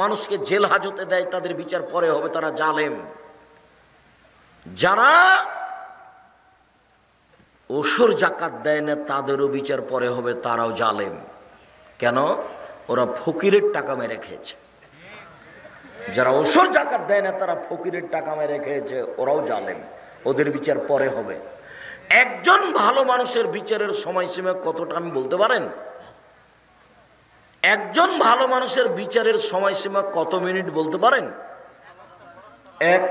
মানুষকে জেল হাজতে দেয় তাদের বিচার পরে হবে, তারা জালেম। যারা ওসর জাকাত দেয় না তাদেরও বিচার পরে হবে, তারাও জালেম। কেন? ওরা ফকিরের টাকা মেরে খেয়েছে। যারা ওসর জাকাত দেয় না তারা ফকিরের টাকা মেরে খেয়েছে, ওরাও জালেম, ওদের বিচার পরে হবে। একজন ভালো মানুষের বিচারের সময়সীমা কতটা আমি বলতে পারেন? একজন ভালো মানুষের বিচারের সময়সীমা কত মিনিট বলতে পারেন? এক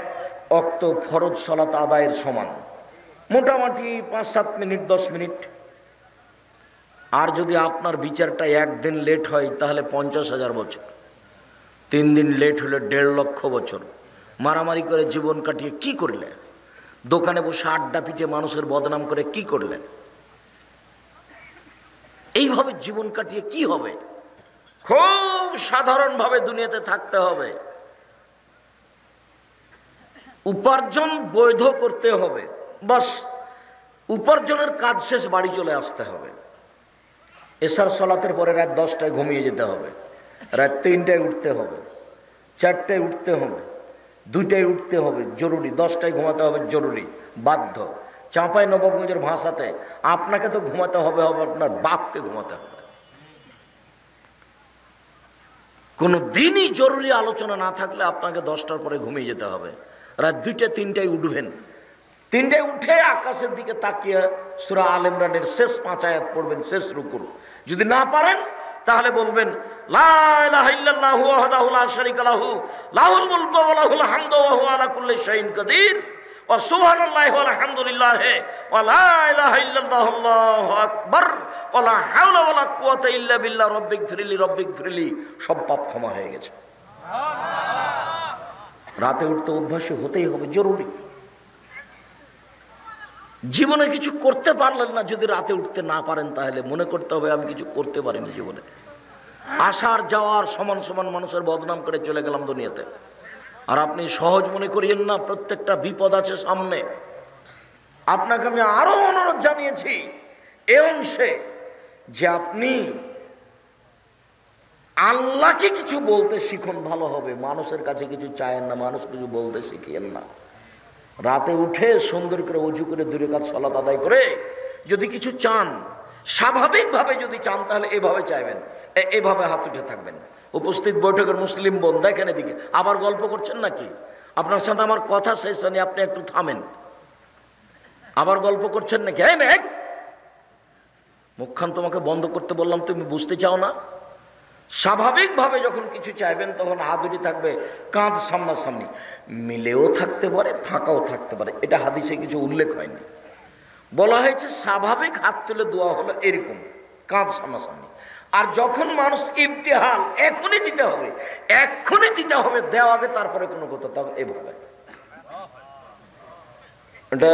ওয়াক্ত ফরজ সালাত আদায়ের সমান, মোটামুটি 5-7 মিনিট, 10 মিনিট। আর যদি আপনার বিচারটা একদিন লেট হয় তাহলে 50,000 বছর, 3 দিন লেট হলে 1.5 লক্ষ বছর। মারামারি করে জীবন কাটিয়ে কি করলেন? দোকানে বসে আড্ডা পিটে মানুষের বদনাম করে কি করলেন? এইভাবে জীবন কাটিয়ে কি হবে? খুব সাধারণভাবে দুনিয়াতে থাকতে হবে, উপার্জন বৈধ করতে হবে, বাস উপার্জনের কাজ শেষ, বাড়ি চলে আসতে হবে। এশার সালাতের পরে রাত 10টায় ঘুমিয়ে যেতে হবে, রাত 3টায় উঠতে হবে, 4টায় উঠতে হবে, 2টায় উঠতে হবে জরুরি, 10টায় ঘুমাতে হবে জরুরি, বাধ্য। চাঁপাই নবাবগঞ্জের ভাষাতে আপনাকে তো ঘুমাতে হবে, আপনার বাপকে ঘুমাতে হবে। কোনো দিনই জরুরি আলোচনা না থাকলে আপনাকে 10টার পরে ঘুমিয়ে যেতে হবে। রাত 2টা 3টায় উঠবেন, 3টায় উঠে আকাশের দিকে তাকিয়ে সূরা আল ইমরানের শেষ 5 আয়াত পড়বেন, শেষ রুকুর। যদি না পারেন তাহলে বলবেন লা ইলাহা ইল্লাল্লাহু ওয়াহদাহু লা শারীকা লাহু লাহুল মুলকু ওয়া লাহুল হামদু ওয়া হুয়া আলা কুল্লি শাইইন কাদির ওয়া সুবহানাল্লাহি ওয়া আলহামদুলিল্লাহি ওয়া লা ইলাহা ইল্লাল্লাহু আল্লাহু আকবার ওয়া লা হাওলা ওয়া লা কুওয়াতা ইল্লা বিল্লাহ রব্বিগফিরলি রব্বিগফিরলি। সব পাপ ক্ষমা হয়ে গেছে। রাতে উঠতে অভ্যাসী হতেই হবে, জরুরি। জীবনে কিছু করতে পারলেন না, যদি রাতে উঠতে না পারেন তাহলে মনে করতে হবে আমি কিছু করতে পারিনি জীবনে। আসার যাওয়ার সমান সমান মানুষের বদনাম করে চলে গেলাম দুনিয়াতে। আর আপনি সহজ মনে করিয়েন না, প্রত্যেকটা বিপদ আছে সামনে। আপনাকে আমি আরো অনুরোধ জানিয়েছি এ অংশে যে আপনি আল্লাহকে কিছু বলতে শিখুন, ভালো হবে। মানুষের কাছে কিছু চায়েন না, মানুষ কিছু বলতে শিখিয়েন না। রাতে উঠে সুন্দর করে ওযু করে 2 রাকাত সালাত আদায় করে যদি কিছু চান, স্বাভাবিকভাবে যদি চান তাহলে এভাবে চাইবেন, এভাবে হাত উঠে থাকবেন। উপস্থিত বৈঠকের মুসলিম বোন দেখেন এদিকে, আবার গল্প করছেন নাকি? আপনার সাথে আমার কথা শেষ হয়নি, আপনি একটু থামেন। আবার গল্প করছেন নাকি? এই মেঘ, মুখখান তোমাকে বন্ধ করতে বললাম, তুমি বুঝতে চাও না? স্বাভাবিকভাবে যখন কিছু চাইবেন তখন হাত দুটি থাকবে কাঁধ সামনাসামনি, মিলেও থাকতে পারে ফাঁকাও থাকতে পারে। এটা হাদিসে কিছু উল্লেখ হয়নি। বলা হয়েছে স্বাভাবিক হাত তুলে দোয়া হলো এরকম কাঁধ সামনাসামনি। আর যখন মানুষ ইবতিহাল এখনই দিতে হবে, এখনই দিতে হবে, দেওয়া আগে তারপরে কোনো কথা, তখন এভাবে। এটা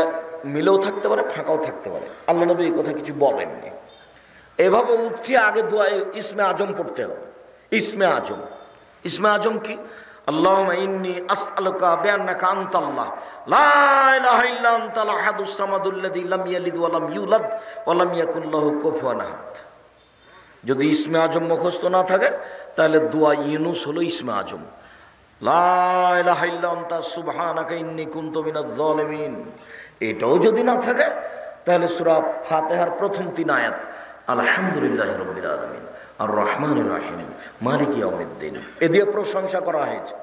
মিলেও থাকতে পারে ফাঁকাও থাকতে পারে। আল্লাহ নবী এই কথা কিছু বলেননি। এভাবে উঠছে আগে দোয়া ইসমে আজম পড়তে হবে। ইসমে আজম, ইসমে আজম কি? আল্লাহুম্মা ইন্নী আসআলুকা বিআন্নাকা আনতাল্লাহ লা ইলাহা ইল্লা আনতাল আহাদুস সামাদুল্লাযী লাম ইয়ালিদ ওয়া লাম ইউলাদ ওয়া লাম ইয়াকুল লাহু কুফুয়ান আহাদ। যদি ইসমে আজম মুখস্থ না থাকে তাহলে দোয়া ইউনুস হলো ইসমে আজম। লা ইলাহা ইল্লা আনতা সুবহানাকা ইন্নী কুনতু মিনাজ জালিমিন। এটাও যদি না থাকে তাহলে সূরা ফাতিহার প্রথম 3 আয়াত আলহামদুলিল্লাহি রাব্বিল আলামিন আর রহমানির রহিম মালিকি ইয়াউমিদ্দিন, এ দিয়ে প্রশংসা করা হয়েছে।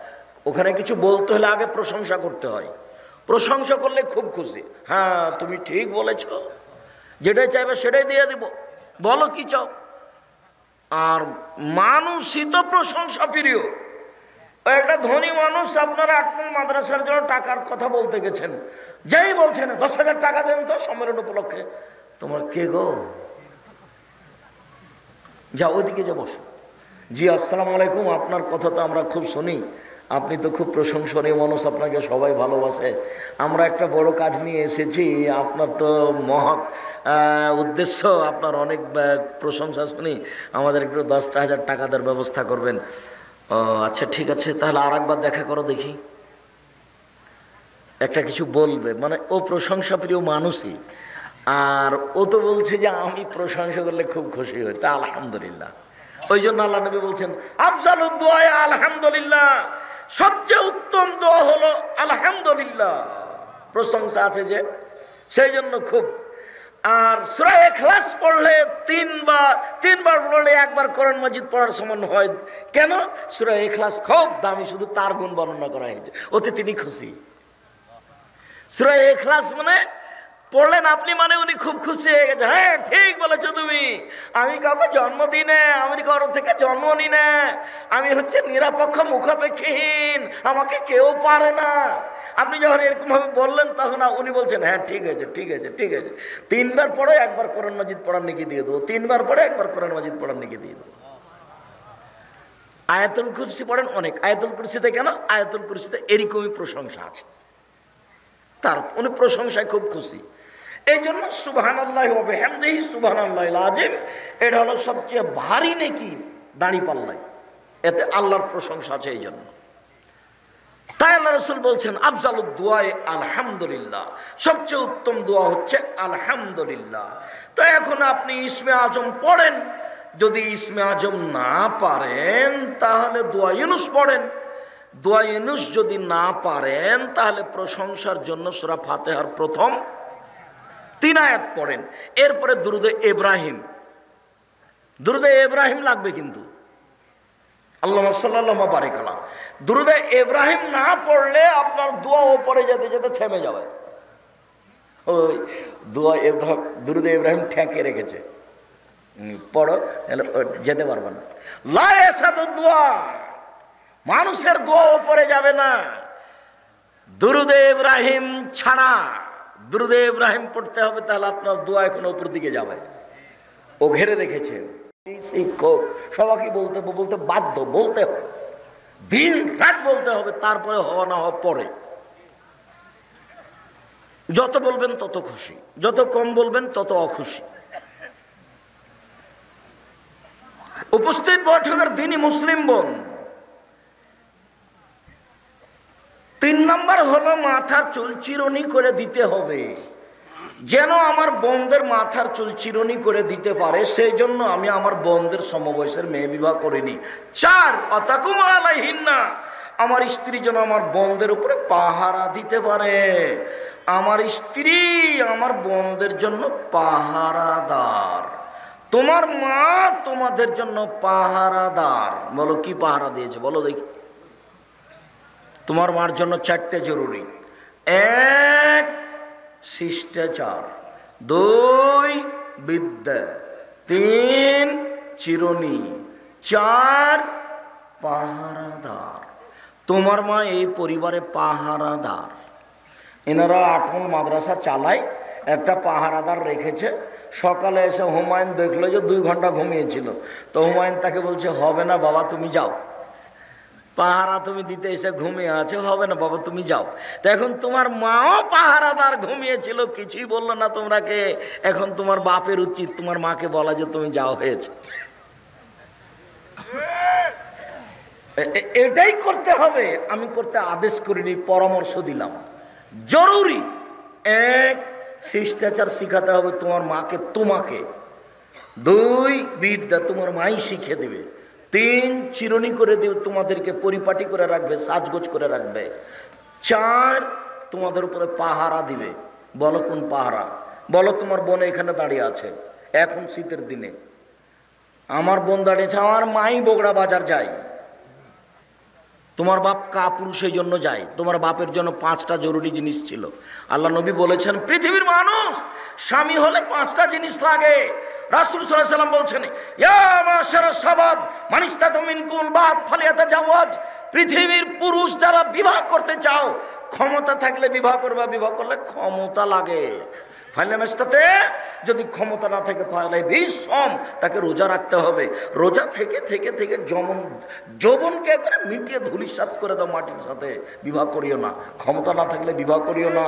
ওখানে কিছু বলতে হলে আগে প্রশংসা করতে হয়। প্রশংসা করলে খুব খুশি, হ্যাঁ তুমি ঠিক বলেছ, যেটাই চাইবে সেটাই দিয়ে দিব, বলো কি চাও। আর মানুষই তো প্রশংসা প্রিয়। একটা ধনী মানুষ আপনারা আটমল মাদ্রাসার জন্য টাকার কথা বলতে গেছেন, যেই বলছেন 10,000 টাকা দেন তো সম্মেলন উপলক্ষে। তোমার কে গো? যা ওইদিকে যা বসো। জি আসসালামু আলাইকুম, আপনার কথা তো আমরা খুব শুনি, আপনি তো খুব প্রশংসনীয় মানুষ, আপনাকে সবাই ভালোবাসে। আমরা একটা বড় কাজ নিয়ে এসেছি, আপনার তো মহৎ উদ্দেশ্য, আপনার অনেক প্রশংসা শুনি, আমাদের একটু 10,000 টাকা দেওয়ার ব্যবস্থা করবেন। ও আচ্ছা ঠিক আছে, তাহলে আর একবার দেখা করো দেখি। একটা কিছু বলবে, মানে ও প্রশংসা প্রিয় মানুষই, আর ও তো বলছে যে আমি প্রশংসা করলে খুব খুশি হই, তা আলহামদুলিল্লাহ। ওই জন্য আল্লাহ নবী বলছেন আফজালুদ দুআ আলহামদুলিল্লাহ, সবচেয়ে উত্তম দোয়া হলো আলহামদুলিল্লাহ, প্রশংসা আছে যে, সেই জন্য খুব। আর সূরা ইখলাস পড়লে তিনবার পড়লে একবার কোরআন মাজিদ পড়ার সমান হয়। কেন? সূরা ইখলাস খুব দামি, শুধু তার গুণ বর্ণনা করা হয়েছে, ওতে তিনি খুশি। সূরা ইখলাস মানে পড়লেন আপনি মানে উনি খুব খুশি হয়ে গেছে, হ্যাঁ ঠিক বলেছো তুমি, আমি কাউকে জন্ম দিই না, আমি কারো থেকে জন্ম নি না, আমি হচ্ছে নিরপেক্ষ মুখাপেক্ষীহীন, আমাকে কেউ পারে না। আপনি যখন এরকম ভাবে বললেন তখন উনি বলছেন হ্যাঁ ঠিক আছে ঠিক আছে ঠিক আছে, 3 বার পড়ে একবার কোরআন মাজিদ পড়ার নেকি দিয়ে দেবো, 3 বার পড়ে একবার কোরআন মাজিদ পড়ার নেকি দিয়ে দেবো। আয়াতুল কুরসি পড়েন অনেক, আয়াতুল কুরসিতে কেন, আয়াতুল কুরসিতে এরকমই প্রশংসা আছে, তার উনি প্রশংসায় খুব খুশি। এই জন্য সুবহানাল্লাহি ওয়া বিহামদিহি সুবহানাল্লাহিল আযীম, এটা হলো সবচেয়ে ভারী নেকি দাঁড়িপাল্লায়, এতে আল্লাহর প্রশংসা আছে। এই জন্য তাই আল্লাহ রাসূল বলছেন আফজালুদ দুআ আলহামদুলিল্লাহ, সবচেয়ে উত্তম দোয়া হচ্ছে আলহামদুলিল্লাহ। তো এখন আপনি ইসমে আজম পড়েন, যদি ইসমে আজম না পারেন তাহলে দোয়া ইউনুস পড়েন, দোয়া ইউনুস যদি না পারেন তাহলে প্রশংসার জন্য সূরা ফাতিহার প্রথম 3 আয়াত পড়েন, এরপরে দুরুদে ইব্রাহিম, দুরুদে ইব্রাহিম লাগবে কিন্তু, আল্লাহুম্মা সাল্লাল্লাহু বারিক আলা, দুরুদে ইব্রাহিম না পড়লে আপনার দোয়া ওপরে যেতে যেতে থেমে যাবে। ওই দোয়া ইব্রাহিম, দুরুদে ইব্রাহিম ঠেকে রেখেছে, পড়ো যেতে পারবে না। লা ইয়াসাদু দোয়া, মানুষের দোয়া ওপরে যাবে না, দুরুদে ইব্রাহিম ছাড়া। দুরুদে ইব্রাহিম পড়তে হবে, তাহলে আপনার দোয়া এখন উপর দিকে যাবে। ও ঘেরে রেখেছে, শিক্ষক সবাইকে বলতে বলতে বাধ্য, বলতে হবে, দিন রাত বলতে হবে, তারপরে হওয়া না হওয়া পরে। যত বলবেন তত খুশি, যত কম বলবেন তত অখুশি। উপস্থিত বৈঠকের দিনই মুসলিম বোন, 3 নম্বর হলো মাথার চুল চিরুনি করে দিতে হবে। যেন আমার বোনদের মাথার চুল চিরুনি করে দিতে পারে, সেই জন্য আমি আমার বোনদের সমবয়সের মেয়ে বিবাহ করিনি। 4 অতাকুম আলাইহিন্না, আমার স্ত্রী যেন আমার বোনদের উপরে পাহারা দিতে পারে। আমার স্ত্রী আমার বোনদের জন্য পাহারাদার, তোমার মা তোমাদের জন্য পাহারাদার। বলো কি পাহারা দিয়েছে বলো দেখি। তোমার মার জন্য 4টে জরুরি, 1 শিষ্টাচার, 2 বিদ্যা, 3 চিরুনি, 4 পাহারাদার। তোমার মা এই পরিবারে পাহারাদার। এনারা 8 মাদ্রাসা চালায়, একটা পাহারাদার রেখেছে। সকালে এসে হুমায়ুন দেখলো যে 2 ঘন্টা ঘুমিয়েছিল, তো হুমায়ুন তাকে বলছে হবে না বাবা তুমি যাও, পাহারা তুমি দিতে এসে ঘুমিয়ে আছে, হবে না বাবা তুমি যাও। তো এখন তোমার মাও পাহারাদার ঘুমিয়েছিল, কিছুই বললো না তোমরাকে, এখন তোমার বাপের উচিত তোমার মাকে বলা যে তুমি যাও, হয়েছে। এটাই করতে হবে, আমি করতে আদেশ করিনি, পরামর্শ দিলাম। জরুরি 1 শিষ্টাচার শিখাতে হবে তোমার মাকে তোমাকে, 2 বিদ্যা তোমার মাই শিখে দেবে, 3 চিরুনি করে দেবে, তোমাদেরকে পরিপাটি করে রাখবে, সাজগোজ করে রাখবে, 4 তোমাদের উপরে পাহারা দিবে। বলো কোন পাহারা? বলো তোমার বোন এখানে দাঁড়িয়ে আছে, এখন শীতের দিনে আমার বোন দাঁড়িয়েছে, আমার মাই বগড়া বাজার যায়, তোমার বাপ কাপুরুষের জন্য যায়, তোমার বাপের জন্য 5টা জরুরি জিনিস ছিল। আল্লাহ নবী বলেছেন পৃথিবীর মানুষ স্বামী হলে 5টা জিনিস লাগে। রাসূল সাল্লাল্লাহু আলাইহি ওয়াসাল্লাম বলছেন ইয়া মাশারাস শাবাব মান ইসতাতা মিনকুম বাত ফালিয়াতাজাওয়াজ, পৃথিবীর পুরুষ যারা বিবাহ করতে চাও ক্ষমতা থাকলে বিবাহ করবা, বিবাহ করলে ক্ষমতা লাগে। ফাইলামেস্তাতে যদি ক্ষমতা না থাকে ফাইলে বিশ্বম, তাকে রোজা রাখতে হবে। রোজা থেকে থেকে থেকে যৌবনকে করে মিটিয়ে ধুলিসাৎ করে দাও মাটির সাথে, বিবাহ করিও না। ক্ষমতা না থাকলে বিবাহ করিও না,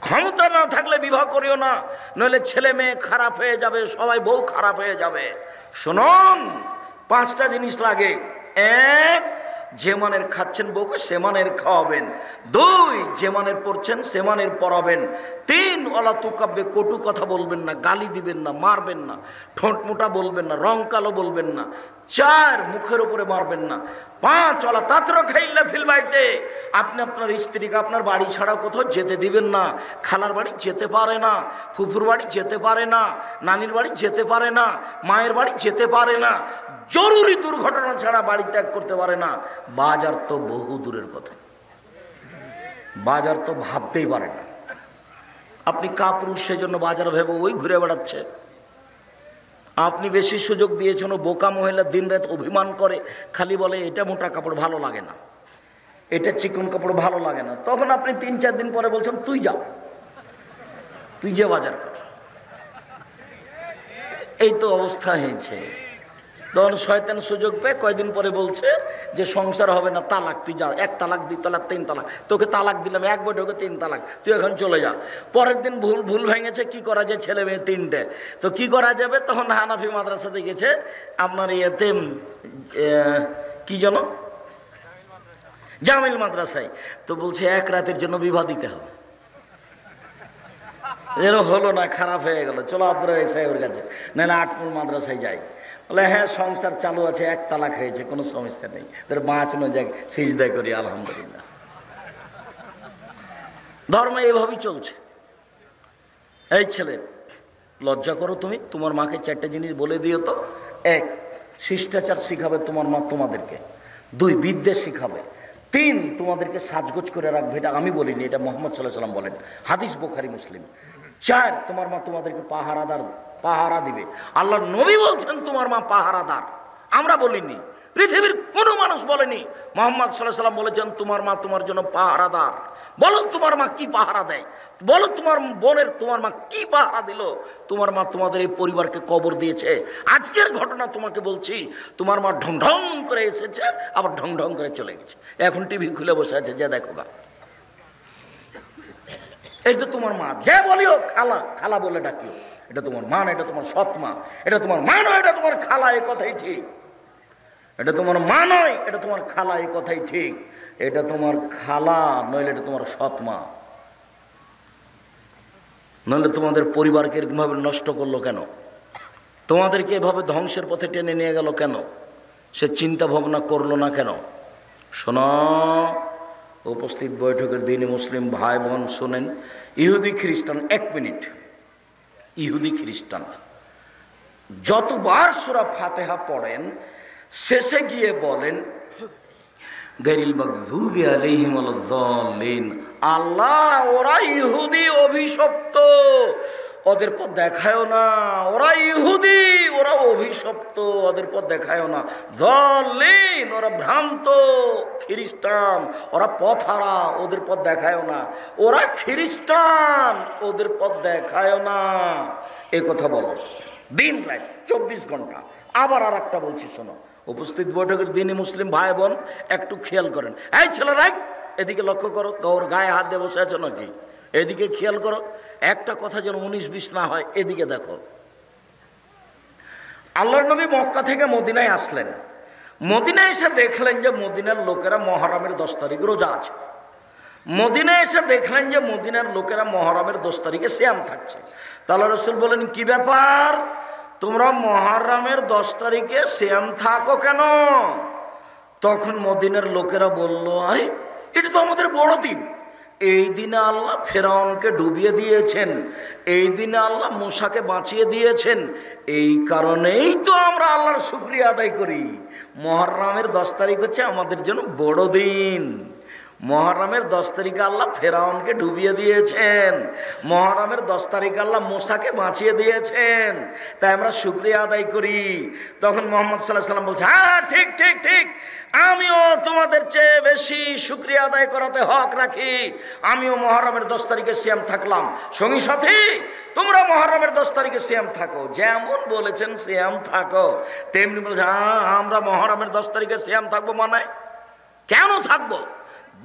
ক্ষমতা না থাকলে বিবাহ করিও না, নইলে ছেলে মেয়ে খারাপ হয়ে যাবে, সবাই বউ খারাপ হয়ে যাবে। শুনুন 5টা জিনিস লাগে। 1 যে মানের খাচ্ছেন বউকে সে মানের খাওয়াবেন, 2 যে মানের পড়ছেন সে মানের পড়াবেন, 3 ওলা তুকাব্বে কটু কথা বলবেন না, গালি দিবেন না, মারবেন না, ঠোঁট মোটা বলবেন না, রং কালো বলবেন না, 4 মুখের উপরে মারবেন না, 5 ওলা তাতর খাইল্লা ফিল বাইতে, আপনি আপনার স্ত্রীকে আপনার বাড়ি ছাড়া কোথাও যেতে দিবেন না। খালার বাড়ি যেতে পারে না, ফুফুর বাড়ি যেতে পারে না, নানির বাড়ি যেতে পারে না, মায়ের বাড়ি যেতে পারে না, জরুরি দুর্ঘটনা ছাড়া বাড়ি ত্যাগ করতে পারে না। বাজার তো বহু দূরের কথা, বাজার তো ভাবতেই পারে না। আপনি কাপুরুষ, সেজন্য বাজার ভেবে ওই ঘুরে বেড়াচ্ছে। আপনি বেশি সুযোগ দিয়েছেন, ও বোকা মহিলা দিন রাত অভিমান করে, খালি বলে এটা মোটা কাপড় ভালো লাগে না, এটা চিকন কাপড় ভালো লাগে না। তখন আপনি 3-4 দিন পরে বলছেন তুই যা, তুই যে বাজার কর। এই তো অবস্থা হয়েছে। তখন শয়তান সুযোগ পেয়ে কয়দিন পরে বলছে যে সংসার হবে না, তালাক, তুই যা, 1 তালাক 2 তালাক 3 তালাক, তোকে তালাক দিলাম, 1 বৈঠকে 3 তালাক, তুই এখন চলে যা। পরের দিন ভুল ভেঙেছে, কি করা যায়, ছেলে মেয়ে 3টে, তো কি করা যাবে? তখন হানাফি মাদ্রাসাতে গেছে, আপনার ইয়েতে কি যেন জামিল মাদ্রাসায়, তো বলছে 1 রাতের জন্য বিবাহ দিতে হবে। যেন হলো না, খারাপ হয়ে গেল, চলো আব্দুর রাজাক সাহেবের কাছে, নাহলে আটমুল মাদ্রাসায় যাই। বলে হ্যাঁ সংসার চালু আছে, 1 তালাক হয়েছে, কোনো সমস্যা নেই, তোর বাঁচানো যাক, সিজদা করি আলহামদুলিল্লাহ। ধর্ম এইভাবেই চলছে। এই ছেলে, লজ্জা করো তুমি, তোমার মাকে 4টে জিনিস বলে দিও তো। 1, শিষ্টাচার শিখাবে তোমার মা তোমাদেরকে। 2, বিদ্বেষ শিখাবে। 3, তোমাদেরকে সাজগোজ করে রাখবে। এটা আমি বলিনি, এটা মুহাম্মদ সাল্লাল্লাহু আলাইহি ওয়াসাল্লাম বলেন, হাদিস বুখারী মুসলিম। 4, তোমার মা তোমাদেরকে পাহারা দিবে। আল্লাহর নবী বলছেন তোমার মা পাহারাদার, আমরা বলিনি, পৃথিবীর কোনো মানুষ বলেনি। মুহাম্মদ সাল্লাল্লাহু আলাইহি ওয়াসাল্লাম বলেছেন তোমার মা তোমার জন্য পাহারাদার। বলো তোমার মা কি পাহারা দেয়, বলো তোমার বোনের তোমার মা কি পাহারা দিল। তোমার মা তোমাদের এই পরিবারকে কবর দিয়েছে। আজকের ঘটনা তোমাকে বলছি, তোমার মা ঢং ঢং করে এসেছে, আবার ঢং ঢং করে চলে গেছে, এখন টিভি খুলে বসে আছে, যে দেখো গা, এই তো তোমার মা। যে বলিও খালা, খালা বলে ডাকিও, এটা তোমার মা না, এটা তোমার সৎ মা। এটা তোমার মা নয়, এটা তোমার খালা, এই কথাই ঠিক। এটা তোমার মা নয়, এটা তোমার খালা, এই কথাই ঠিক। এটা তোমার খালা নইলে এটা তোমার সৎ মা। নইলে তোমাদের পরিবারকে এরকমভাবে নষ্ট করলো কেন? তোমাদেরকে এভাবে ধ্বংসের পথে টেনে নিয়ে গেল কেন? সে চিন্তা ভাবনা করলো না কেন? শোনো, উপস্থিত বৈঠকের দিনে মুসলিম ভাই বোন শোনেন, ইহুদি খ্রিস্টান, 1 মিনিট, ইহুদি খ্রিস্টান যতবার সূরা ফাতিহা পড়েন, শেষে গিয়ে বলেন গায়রিল মাগযুবি আলাইহিম ওয়ালাদ-দাল্লিন। আল্লাহ, ওরা ইহুদি, অভিশপ্ত, ওদের পথ দেখায়ও না। ওরা ইহুদি, ওরা অভিশপ্ত, ওদের পথ দেখায়ও না। দাল্লিন, ওরা ভ্রান্ত। খ্রিস্টান, ওরা পথহারা, ওদের পথ দেখায়ও না। ওরা খ্রিস্টান, ওদের পথ দেখায়ও না। এ কথা বলো দিন রাত 24 ঘন্টা। আবার আর একটা বলছি, শোনো, উপস্থিত বৈঠকের দিনে মুসলিম ভাই বোন একটু খেয়াল করেন। এই ছেলেরা, এদিকে লক্ষ্য করো, তোর গায়ে হাত দিয়ে বসে আছো নাকি? এদিকে খেয়াল করো, একটা কথা যেন 19-20 না হয়। এদিকে দেখো, আল্লাহর নবী মক্কা থেকে মদিনায় আসলেন। মদিনায় এসে দেখলেন যে মদিনার লোকেরা মহরমের 10 তারিখ রোজা আছে। মদিনায় এসে দেখলেন যে মদিনার লোকেরা মহরমের 10 তারিখে সিয়াম থাকছে। তাহলে রাসূল বলেন, কি ব্যাপার, তোমরা মহরমের 10 তারিখে সিয়াম থাকো কেন? তখন মদিনার লোকেরা বলল, আরে এটা তো আমাদের বড় দিন। এই দিনে আল্লাহ ফেরাউনকে ডুবিয়ে দিয়েছেন, এই দিনে আল্লাহ মূসাকে বাঁচিয়ে দিয়েছেন, এই কারণেই তো আমরা আল্লাহর শুকরিয়া আদায় করি। মহরমের 10 তারিখ হচ্ছে আমাদের জন্য বড় দিন। মহরমের 10 তারিখে আল্লাহ ফেরাউনকে ডুবিয়ে দিয়েছেন, মহরমের 10 তারিখে আল্লাহ মূসাকে বাঁচিয়ে দিয়েছেন, তাই আমরা শুকরিয়া আদায় করি। তখন মুহাম্মদ সাল্লাল্লাহু আলাইহি ওয়াসাল্লাম বলছে, হ্যাঁ ঠিক ঠিক ঠিক, আমিও তোমাদের চেয়ে বেশি শুকরিয়া আদায় করাতে হক রাখি। আমিও মহরমের 10 তারিখে সিয়াম থাকলাম। সঙ্গী সাথী, তোমরা মহরমের 10 তারিখে সিয়াম থাকো, যেমন বলেছেন সিয়াম থাকো। তেমনি বলছে, হ্যাঁ আমরা মহরমের 10 তারিখে সিয়াম থাকবো। মানে কেন থাকবো?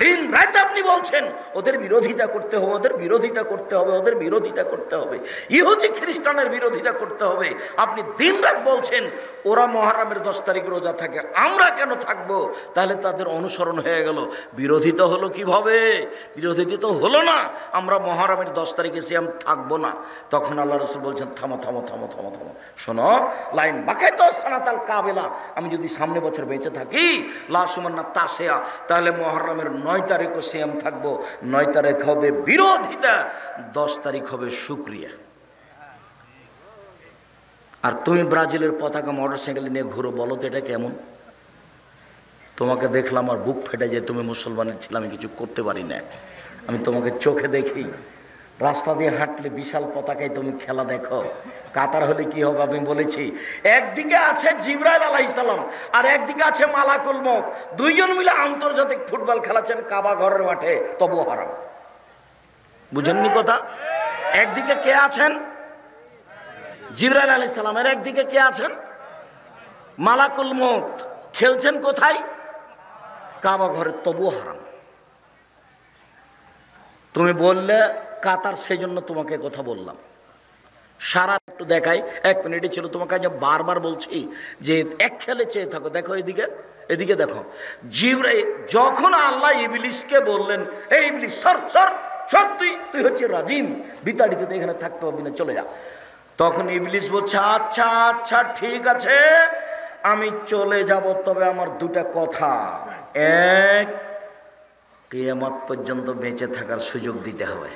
দিন রাত আপনি বলছেন ওদের বিরোধিতা করতে হবে, ওদের বিরোধিতা করতে হবে, ওদের বিরোধিতা করতে হবে, ইহুদি খ্রিস্টানের বিরোধিতা করতে হবে। আপনি দিন রাত বলছেন ওরা মহরমের 10 তারিখ রোজা থাকে, আমরা কেন থাকবো? তাহলে তাদের অনুসরণ হয়ে গেল। বিরোধিতা হলো কিভাবে? বিরোধিতা তো হলো না, আমরা মহরমের 10 তারিখে সিয়াম থাকবো না। তখন আল্লাহ রাসূল বলছেন, থামো থামো থামো থামো থামো, শোনো, লাইন বাকায় তো সানাতাল কাবেলা, আমি যদি সামনে বছর বেঁচে থাকি, লাসুমান্না তাসেয়া, তাহলে মহরমের 9 তারিখও সিয়াম থাকবো। 9 তারিখ হবে বিরোধিতা, 10 তারিখ হবে শুকরিয়া। আর তুমি ব্রাজিলের পতাকা মোটরসাইকেল নিয়ে ঘুরো, বলো তো এটা কেমন? তোমাকে দেখলাম আর বুক ফেটে যায়, তুমি মুসলমানের ছিল, আমি কিছু করতে পারি না। আমি তোমাকে চোখে দেখি, রাস্তা দিয়ে হাঁটলে বিশাল পতাকায় তুমি খেলা দেখো, কাতার হলে কি হবে আমি বলেছি। একদিকে আছে জিবরাইল আলাইহিস সালাম আর একদিকে আছে মালাকুল মউত, দুইজন মিলে আন্তর্জাতিক ফুটবল খেলাচ্ছেন কাবা ঘরের মাঠে, তবু হারাম। বুঝেননি কথা? একদিকে কে আছেন? জিবরাইল আলাইহিস সালামের একদিকে কে আছেন? মালাকুল মউত। খেলছেন কোথায়? কাবা ঘরে, তবু হারাম। তুমি বললে কাতার, সেই জন্য তোমাকে কথা বললাম। সারা একটু দেখাই, 1 মিনিটই ছিল, তোমাকে যে বারবার বলছি যে এক খেলে চেয়ে থাকো। দেখো এদিকে, এদিকে দেখো। জিবরাইল যখন আল্লাহ ইবলিসকে বললেন, এই ইবলিস সর সর সর, তুই হচ্ছে রাজিম, বিতাড়িত, তুই এখানে থাকতে পারবি না, চলে যা। তখন ইবলিস বলছে, আচ্ছা আচ্ছা ঠিক আছে, আমি চলে যাব, তবে আমার দুটা কথা। এক, কিয়ামত পর্যন্ত বেঁচে থাকার সুযোগ দিতে হবে।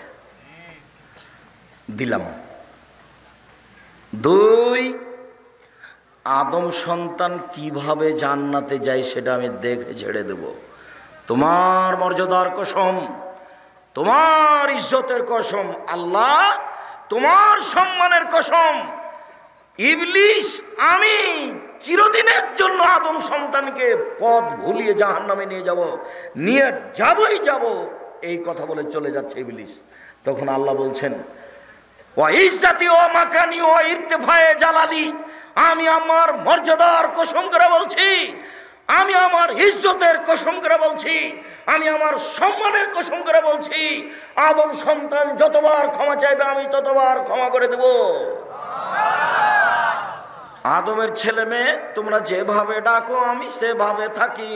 দিলাম। 2, আদম সন্তান কিভাবে জান্নাতে যায় সেটা আমি দেখে ছেড়ে দেব। তোমার মর্যাদার কসম, তোমার ইজ্জতের কসম, আল্লাহ তোমার সম্মানের কসম, ইবলিস আমি চিরদিনের জন্য আদম সন্তানকে পথ ভুলিয়ে জাহান্নামে নিয়ে যাবই যাব, এই কথা বলে চলে যাচ্ছে ইবলিস। তখন আল্লাহ বলছেন, ওয়া ইজ্জতি ওয়া মাকানি ওয়া ইরতিফায়ে জালালি, আমি আমার মর্যাদার কসম করে বলছি, আমি আমার ইজ্জতের কসম করে বলছি, আমি আমার সম্মানের কসম করে বলছি, আদম সন্তান যতবার ক্ষমা চাইবে আমি ততবার ক্ষমা করে দেব। আদমের ছেলে মেয়ে তোমরা যেভাবে ডাকো আমি সেভাবে থাকি,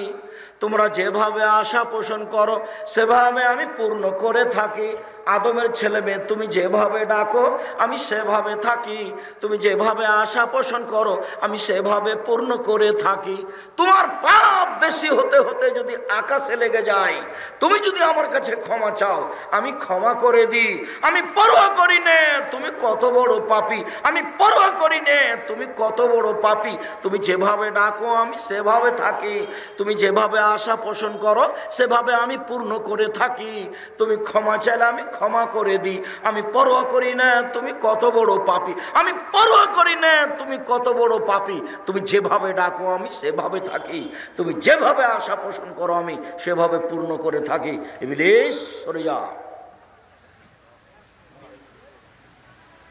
তোমরা যেভাবে আশা পোষণ করো সেভাবে আমি পূর্ণ করে থাকি। আদমের ছেলে মেয়ে তুমি যেভাবে ডাকো আমি সেভাবে থাকি, তুমি যেভাবে আশা পোষণ করো আমি সেভাবে পূর্ণ করে থাকি। তোমার পাপ বেশি হতে হতে যদি আকাশে লেগে যায়, তুমি যদি আমার কাছে ক্ষমা চাও আমি ক্ষমা করে দিই। আমি পরোয়া করি নে তুমি কত বড় পাপী, আমি পরোয়া করি নে তুমি কত বড় পাপী। তুমি যেভাবে ডাকো আমি সেভাবে থাকি, তুমি যেভাবে আশা পোষণ করো সেভাবে আমি পূর্ণ করে থাকি। তুমি ক্ষমা চাইলে আমি ক্ষমা করে দিই। আমি পরোয়া করি না তুমি কত বড় পাপী, আমি পরোয়া করি না তুমি কত বড় পাপী। তুমি যেভাবে ডাকো আমি সেভাবে থাকি, তুমি যেভাবে আশা পোষণ করো আমি সেভাবে পূর্ণ করে থাকি। ইবলিস সরে যা।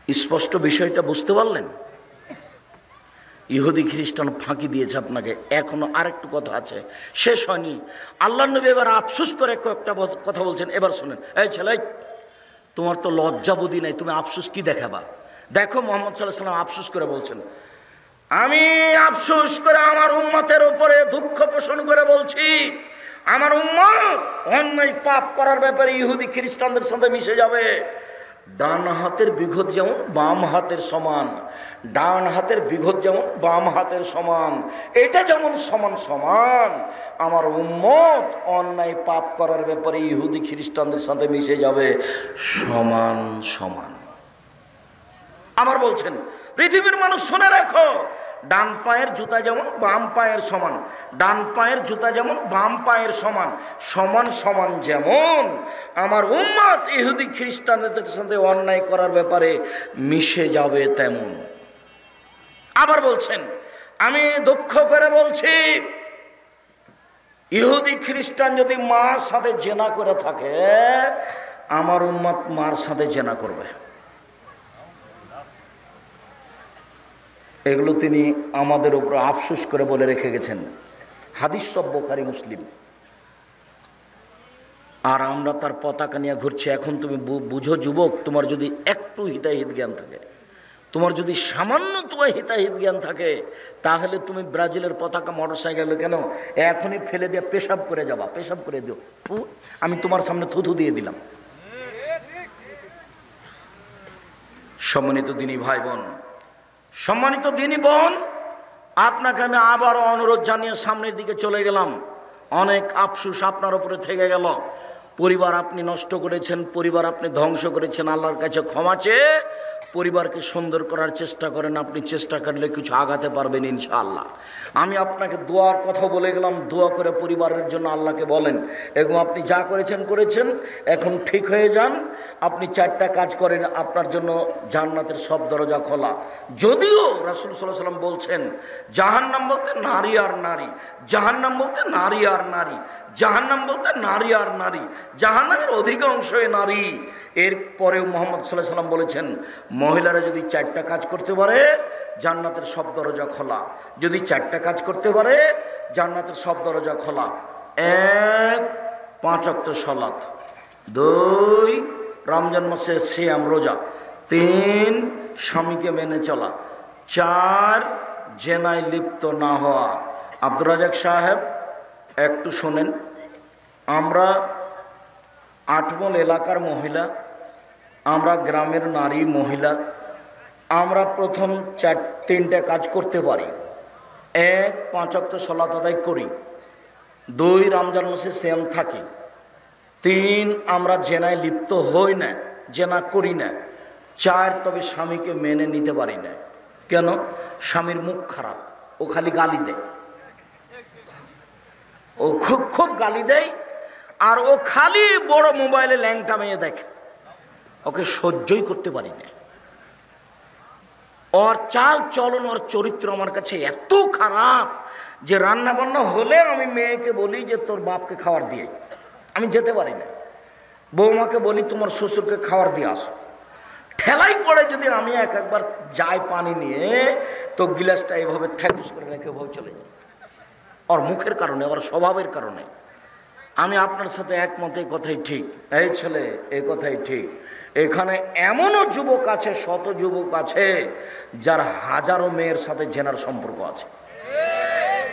স্পষ্ট বিষয়টা বুঝতে পারলেন? ইহুদি খ্রিস্টান ফাঁকি দিয়েছে আপনাকে। এখনো আরেকটু কথা আছে, শেষ হয়নি। আল্লাহর নবী এবার আফসোস করে কয়েকটা কথা বলছেন, এবার শুনেন। এই ছেলে, তোমার তো লজ্জাবোধি নাই, তুমি আফসোস কি দেখাবা? দেখো মুহাম্মদ সাল্লাল্লাহু আলাইহি ওয়াসাল্লাম আফসোস করে বলছেন, আমি আফসোস করে আমার উম্মতের উপরে দুঃখ পোষণ করে বলছি, আমার উম্মত অন্যায় পাপ করার ব্যাপারে ইহুদি খ্রিস্টানদের সাথে মিশে যাবে। ডান হাতের বিঘত যেমন বাম হাতের সমান, ডান হাতের বিঘত যেমন বাম হাতের সমান, এটা যেমন সমান সমান, আমার উম্মত অন্যায় পাপ করার ব্যাপারে ইহুদি খ্রিস্টানদের সাথে মিশে যাবে সমান সমান। আবার বলছেন, পৃথিবীর মানুষ শুনে রাখো, ডান পায়ের জুতা যেমন বাম পায়ের সমান, ডান পায়ের জুতা যেমন বাম পায়ের সমান, সমান সমান যেমন আমার উম্মত ইহুদি খ্রিস্টানদের সাথে অন্যায় করার ব্যাপারে মিশে যাবে তেমন। আবার বলছেন, আমি দুঃখ করে বলছি, ইহুদি খ্রিস্টান যদি মার সাথে জেনা করে থাকে, আমার উম্মত মার সাথে জেনা করবে। এগুলো তিনি আমাদের উপর আফসোস করে বলে রেখে গেছেন। হাদিস সব বুখারী মুসলিম। আর আমরা তার পতাকা নিয়ে ঘুরছি। এখন তুমি বুঝো যুবক, তোমার যদি একটু হিতাহিত জ্ঞান থাকে, তোমার যদি সামান্য তোমার হিতাহিত জ্ঞান থাকে, তাহলে তুমি ব্রাজিলের পতাকা মোটরসাইকেলে কেন এখনই ফেলে দিয়ে পেশাব করে যাবা, পেশাব করে দিও। আমি তোমার সামনে থুথু দিয়ে দিলাম। সম্মানিত দিনী ভাই বোন, সম্মানিত দিনী বোন, আপনাকে আমি আবারও অনুরোধ জানিয়ে সামনের দিকে চলে গেলাম। অনেক আফসোস আপনার উপরে থেকে গেল। পরিবার আপনি নষ্ট করেছেন, পরিবার আপনি ধ্বংস করেছেন। আল্লাহর কাছে ক্ষমা চেয়ে পরিবারকে সুন্দর করার চেষ্টা করেন, আপনি চেষ্টা করলে কিছু আগাতে পারবেন ইনশাআল্লাহ। আমি আপনাকে দোয়ার কথা বলে গেলাম, দোয়া করে পরিবারের জন্য আল্লাহকে বলেন, এবং আপনি যা করেছেন এখন ঠিক হয়ে যান। আপনি 4টা কাজ করেন, আপনার জন্য জান্নাতের সব দরজা খোলা। যদিও রাসূল সাল্লাল্লাহু আলাইহি ওয়াসাল্লাম বলছেন জাহান্নাম বলতে নারী আর নারী, জাহান্নাম বলতে নারী আর নারী, জাহান্নাম বলতে নারী আর নারী, জাহান্নামের অধিকাংশই নারী। এরপরেও মুহাম্মদ সাল্লাল্লাহু আলাইহি ওয়াসাল্লাম বলেছেন মহিলারা যদি 4টা কাজ করতে পারে জান্নাতের সব দরজা খোলা। যদি 4টা কাজ করতে পারে জান্নাতের সব দরজা খোলা। 1, 5 ওয়াক্ত সালাত, 2 রমজান মাসে সিয়াম রোজা, 3 স্বামীকে মেনে চলা, 4 জেনায় লিপ্ত না হওয়া। আব্দুর রাজাক সাহেব একটু শোনেন, আমরা আটমল এলাকার মহিলা, আমরা গ্রামের নারী মহিলা, আমরা প্রথম 3টা কাজ করতে পারি। 1, 5 ওয়াক্ত সালাত আদায় করি, 2 রমজান মাসে সিয়াম থাকি, 3 আমরা জেনায় লিপ্ত হই না, জেনা করি না, 4 তবে স্বামীকে মেনে নিতে পারি না। কেন? স্বামীর মুখ খারাপ, ও খালি গালি দেয়, ও খুব গালি দেয়, আর ও খালি বড় মোবাইলে ল্যাংটা মেয়ে দেখে, ওকে সহ্যই করতে পারি না। ওর চাল চলন, ওর চরিত্র আমার কাছে এত খারাপ যে রান্না বান্না হলে আমি মেয়েকে বলি যে তোর বাপকে খাবার দিয়ে, আমি যেতে পারি না। বৌমাকে বলি তোমার শ্বশুরকে খাবার দিয়ে আসো। ঠেলাই পড়ে যদি আমি একবার যাই পানি নিয়ে, তো গিলাসটা এভাবে ঠেকুস করে রেখে এভাবে চলে যাই, ওর মুখের কারণে, ওর স্বভাবের কারণে। আমি আপনার সাথে একমত, এই কথাই ঠিক। এই ছেলে, এই কথাই ঠিক। এখানে এমনও যুবক আছে, শত যুবক আছে যার হাজারো মেয়ের সাথে জেনার সম্পর্ক আছে,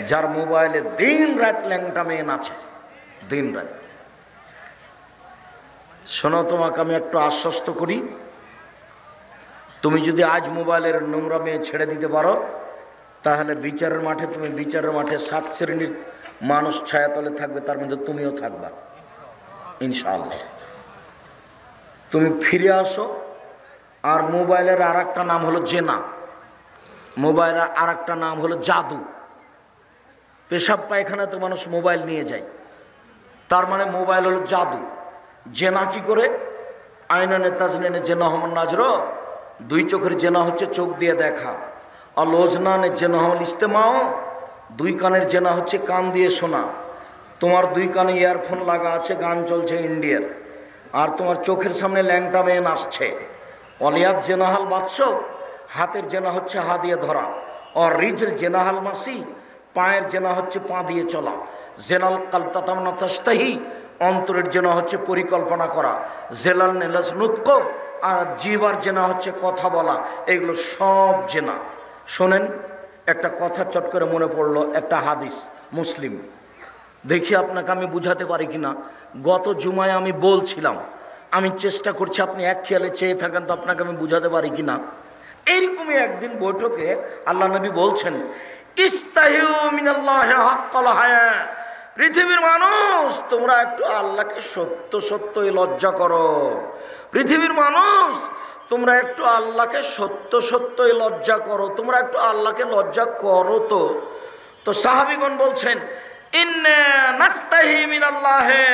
যার মোবাইলে দিন রাত ল্যাংটা মেয়ে আছে, দিন রাত। শোনো, তোমাকে আমি একটু আশ্বস্ত করি, তুমি যদি আজ মোবাইলের নোংরা মেয়ে ছেড়ে দিতে পারো, তাহলে বিচারের মাঠে, তুমি বিচারের মাঠে 7 শ্রেণীর মানুষ ছায়াতলে থাকবে, তার মধ্যে তুমিও থাকবা ইনশাআল্লাহ। তুমি ফিরে আসো। আর মোবাইলের আর একটা নাম হলো জেনা, মোবাইলের আর একটা নাম হলো জাদু। পেশাব পায়খানাতে মানুষ মোবাইল নিয়ে যায়, তার মানে মোবাইল হলো জাদু। জেনা কি করে? আইনানে তাজনিনে জেনা হমন নাজর, 2 চোখের জেনা হচ্ছে চোখ দিয়ে দেখা। আর লোজনানের জেনা হল ইস্তেমাও, 2 কানের জেনা হচ্ছে কান দিয়ে শোনা। তোমার 2 কানে ইয়ারফোন লাগা আছে, গান চলছে ইন্ডিয়ার, আর তোমার চোখের সামনে ল্যাংটা মেয়ে নাচছে। অলিয়াত জেনাহাল বাদশ, হাতের জেনা হচ্ছে হা দিয়ে ধরা। আর রিজল জেনাহাল মাসি, পায়ের জেনা হচ্ছে পা দিয়ে চলা। জেনাল কালতাতামনা তাস্তাহি, অন্তরের জেনা হচ্ছে পরিকল্পনা করা। জেলাল নেলাস নুতক, আর জিবার জেনা হচ্ছে কথা বলা। এগুলো সব জেনা। শোনেন, একটা কথা চট করে মনে পড়লো, একটা হাদিস মুসলিম, দেখি আপনাকে আমি বুঝাতে পারি কিনা। গত জুমায় আমি বলছিলাম, আমি চেষ্টা করছি আপনি এক খেয়ালে চেয়ে থাকেন তো আপনাকে আমি বুঝাতে পারি কিনা। এইরকমই একদিন বৈঠকে আল্লাহ নবী বলছেন, ইস্তাহিউ মিনাল্লাহি হাক্কাল হায়া, পৃথিবীর মানুষ তোমরা একটু আল্লাহকে সত্য সত্যই লজ্জা করো। পৃথিবীর মানুষ তোমরা একটু আল্লাহকে সত্য সত্যই লজ্জা করো, তোমরা একটু আল্লাহকে লজ্জা করো। তো সাহাবীগণ বলছেন, ইন্না নাস্তাহি মিনাল্লাহি,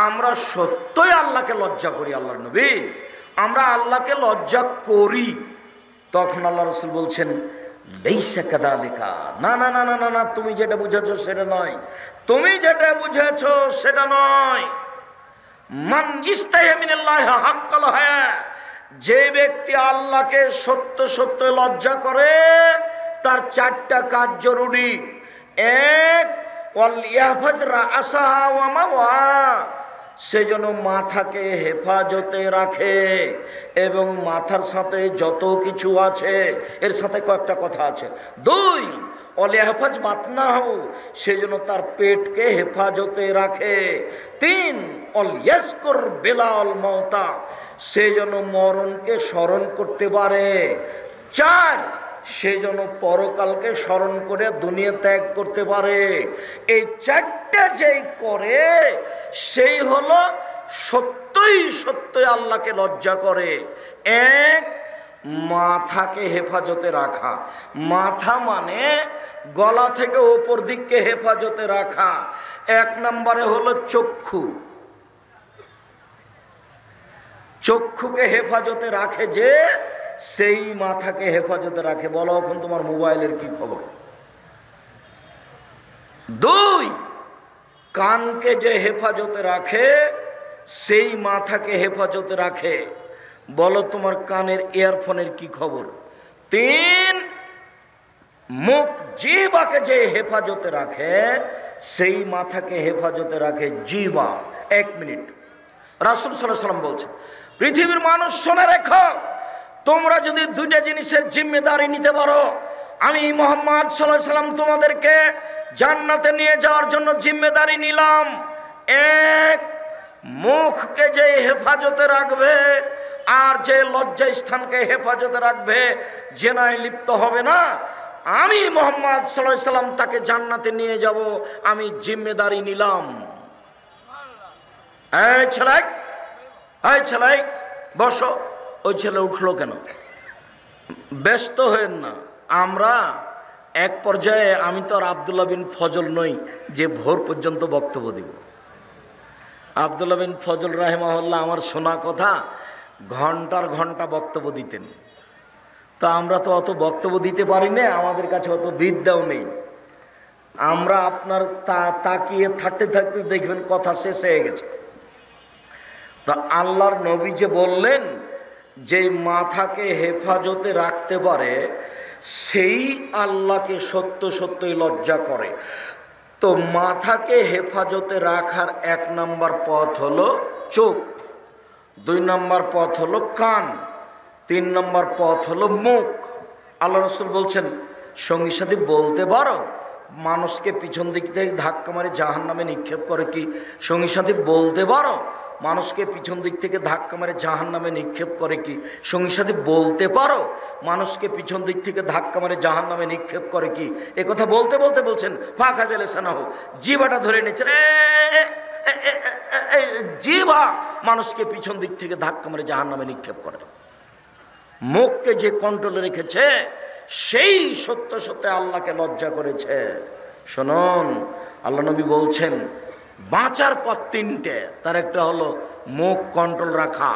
আমরা সত্যই আল্লাহকে লজ্জা করি। আল্লাহর নবী, আমরা আল্লাহকে লজ্জা করি। তখন আল্লাহ রাসূল বলছেন, লাইসা কাযালিকা, না না না না না না, তুমি যেটা বুঝেছো সেটা নয়, তুমি যেটা বুঝেছো সেটা নয়। মান ইস্তাহি মিনাল্লাহি হাক্কাল হায়া, যে ব্যক্তি আল্লাহকে সত্য সত্য লজ্জা করে তার 4টা কাজ জরুরি। 1, ওয়াল ইয়াহফাজ রাসাহা ওয়া মাওয়া, সে যেন মাথাকে হেফাজতে রাখে, এবং মাথার সাথে যত কিছু আছে এর সাথে কয়েকটা কথা আছে। 2, ওয়াল ইয়াহফাজ বাতনাহু, সে যেন তার পেটকে হেফাজতে রাখে। 3, ওয়াল ইয়াজকুর বিলাল মাউতা, সে যেন মরণকে স্মরণ করতে পারে। 4, সে যেন পরকালকে স্মরণ করে দুনিয়া ত্যাগ করতে পারে। এই 4টা যেই করে সেই হলো সত্যই সত্যই আল্লাহকে লজ্জা করে। 1, মাথাকে হেফাজতে রাখা। মাথা মানে গলা থেকে ওপর দিককে হেফাজতে রাখা। এক নম্বরে হলো চক্ষু। চক্ষুকে হেফাজতে রাখে যে, সেই মাথাকে হেফাজতে রাখে। বলো এখন তোমার মোবাইলের কি খবর? দুই, কানকে যে হেফাজতে রাখে সেই মাথাকে হেফাজতে রাখে। বলো তোমার কানের ইয়ারফোনের কি খবর? তিন, মুখ জিহ্বাকে যে হেফাজতে রাখে সেই মাথাকে হেফাজতে রাখে জিহ্বা। 1 মিনিট, রাসূল সাল্লাল্লাহু আলাইহি ওয়াসাল্লাম বলছেন, পৃথিবীর মানুষ শুনে রেখো, তোমরা যদি দুইটা জিনিসের জিম্মেদারি নিতে পারো, আমি মুহাম্মদ সাল্লাল্লাহু আলাইহি ওয়াসাল্লাম তোমাদেরকে জান্নাতে নিয়ে যাওয়ার জন্য জিম্মেদারি নিলাম। এক, মুখকে যে হেফাজতে রাখবে আর যে লজ্জা স্থানকে হেফাজতে রাখবে, জেনায় লিপ্ত হবে না, আমি মুহাম্মদ সাল্লাল্লাহু আলাইহি ওয়াসাল্লাম তাকে জান্নাতে নিয়ে যাব, আমি জিম্মেদারি নিলাম। এই ছেলে বসো। ওই ছেলে উঠলো কেন? ব্যস্ত হয়েন না। আমরা এক পর্যায়ে, আমি তো আর আব্দুল্লাহ বিন ফজল নই যে ভোর পর্যন্ত বক্তব্য দিব। আব্দুল্লাহ বিন ফজল রাহিমাহুল্লাহ আমার শোনা কথা ঘন্টার ঘন্টা বক্তব্য দিতেন। তো আমরা তো অত বক্তব্য দিতে পারি না, আমাদের কাছে অত বিদ্যাও নেই। আমরা আপনার তাকিয়ে থাকতে থাকতে দেখবেন কথা শেষ হয়ে গেছে। তা আল্লাহর নবী যে বললেন যে মাথাকে হেফাজতে রাখতে পারে সেই আল্লাহকে সত্য সত্যই লজ্জা করে। তো মাথাকে হেফাজতে রাখার 1 নম্বর পথ হলো চোখ, 2 নম্বর পথ হলো কান, 3 নম্বর পথ হলো মুখ। আল্লাহ রাসূল বলছেন, সঙ্গী সাথী বলতে পারো মানুষকে পিছন দিক থেকে ধাক্কা মারে জাহান্নামে নিক্ষেপ করে কি? সঙ্গী সাথী বলতে পারো মানুষকে পিছন দিক থেকে ধাক্কা মারে জাহান্নামে নিক্ষেপ করে কি? সঙ্গী সাথী বলতে পারো মানুষকে পিছন দিক থেকে ধাক্কা মারে জাহান্নামে নিক্ষেপ করে কি? এ কথা বলতে বলতে বলছেন ফাঁকা জেলে সানাহু, জিভাটা ধরে নিচ্ছেন। জিভা মানুষকে পিছন দিক থেকে ধাক্কা মারে জাহান্নামে নিক্ষেপ করে। মুখকে যে কন্ট্রোলে রেখেছে সেই সত্য সত্য আল্লাহকে লজ্জা করেছে। শুনুন, আল্লাহ নবী বলছেন বাঁচার পথ 3টে, তার একটা হলো মুখ কন্ট্রোল রাখা।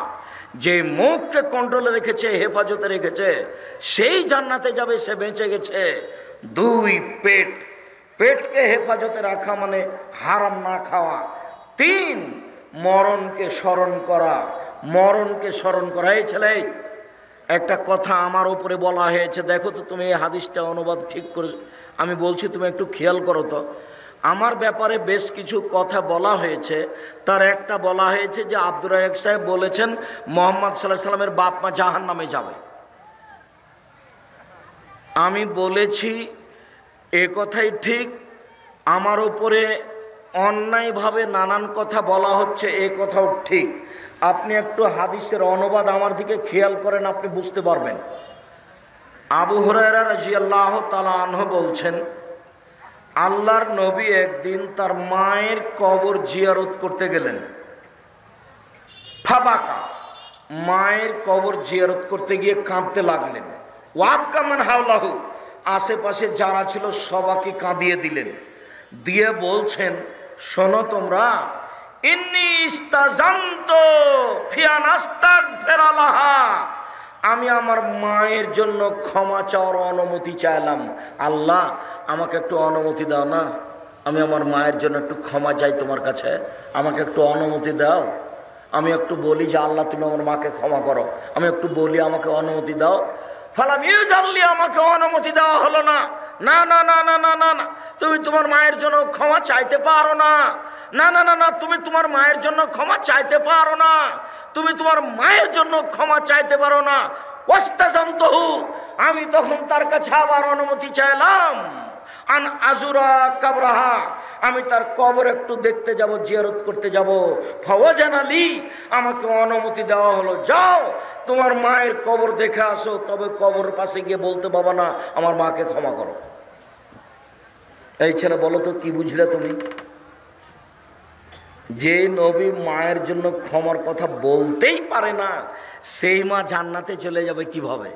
যে মুখকে কন্ট্রোলে রেখেছে, হেফাজতে রেখেছে, সেই জান্নাতে যাবে, সে বেঁচে গেছে। 2, পেটকে হেফাজতে রাখা মানে হারাম না খাওয়া। 3, মরণকে স্মরণ করা। এই ছেলে, একটা কথা আমার উপরে বলা হয়েছে, দেখো তো তুমি এই হাদিসটা অনুবাদ ঠিক করে, আমি বলছি তুমি একটু খেয়াল করো তো। আমার ব্যাপারে বেশ কিছু কথা বলা হয়েছে, তার একটা বলা হয়েছে যে আব্দুর রাজ্জাক সাহেব বলেছেন মুহাম্মদ সাল্লাল্লাহু আলাইহি ওয়াসাল্লামের বাপ মা জাহান্নামে যাবে। আমি বলেছি এ কথাই ঠিক, আমার উপরে অন্যায়ভাবে নানান কথা বলা হচ্ছে, এ কথাও ঠিক। আপনি একটু হাদিসের অনুবাদ আমার দিকে খেয়াল করেন, আপনি বুঝতে পারবেন। আবু হুরায়রা রাদিয়াল্লাহু তাআলা আনহু বলছেন, আল্লাহর নবী একদিন তার মায়ের কবর জিয়ারত করতে গেলেন। ফাবাকা, মায়ের কবর জিয়ারত করতে গিয়ে কাঁদতে লাগলেন। ওয়াবকা মান হাওলাহু, আশেপাশে যারা ছিল সবাইকে কাঁদিয়ে দিলেন। দিয়ে বলছেন, শোনো তোমরা, ইন্নী ইস্তাজানতু ফি আন আস্তাগফিরা লাহা, আমি আমার মায়ের জন্য ক্ষমা চাওয়ার অনুমতি চাইলাম। আল্লাহ আমাকে একটু অনুমতি দাও না, আমি আমার মায়ের জন্য একটু ক্ষমা চাই তোমার কাছে, আমাকে একটু অনুমতি দাও। আমি একটু বলি যে আল্লাহ তুমি আমার মাকে ক্ষমা করো, আমি একটু বলি আমাকে অনুমতি দাও। ফালাম ইউজাল্লি, আমাকে অনুমতি দেওয়া হলো না। না না না না না না না, তুমি তোমার মায়ের জন্য ক্ষমা চাইতে পারো না। না না না না, তুমি তোমার মায়ের জন্য ক্ষমা চাইতে পারো না, তুমি তোমার মায়ের জন্য ক্ষমা চাইতে পারো না। ওয়াস্তাজানতুহু, আমি তখন তার কাছে আবার অনুমতি চাইলাম। আন আজুরা কাবরাহা, আমি তার কবর একটু দেখতে যাব, জিয়ারত করতে যাব। ফাওয়াজানালি, আমাকে অনুমতি দেওয়া হলো, যাও তোমার মায়ের কবর দেখে আসো, তবে কবর পাশে গিয়ে বলতে বাবা না আমার মাকে ক্ষমা করো। এই ছেলে বলো তো কি বুঝলে তুমি? যে নবী মায়ের জন্য ক্ষমার কথা বলতেই পারে না, সেই মা জান্নাতে চলে যাবে কিভাবে?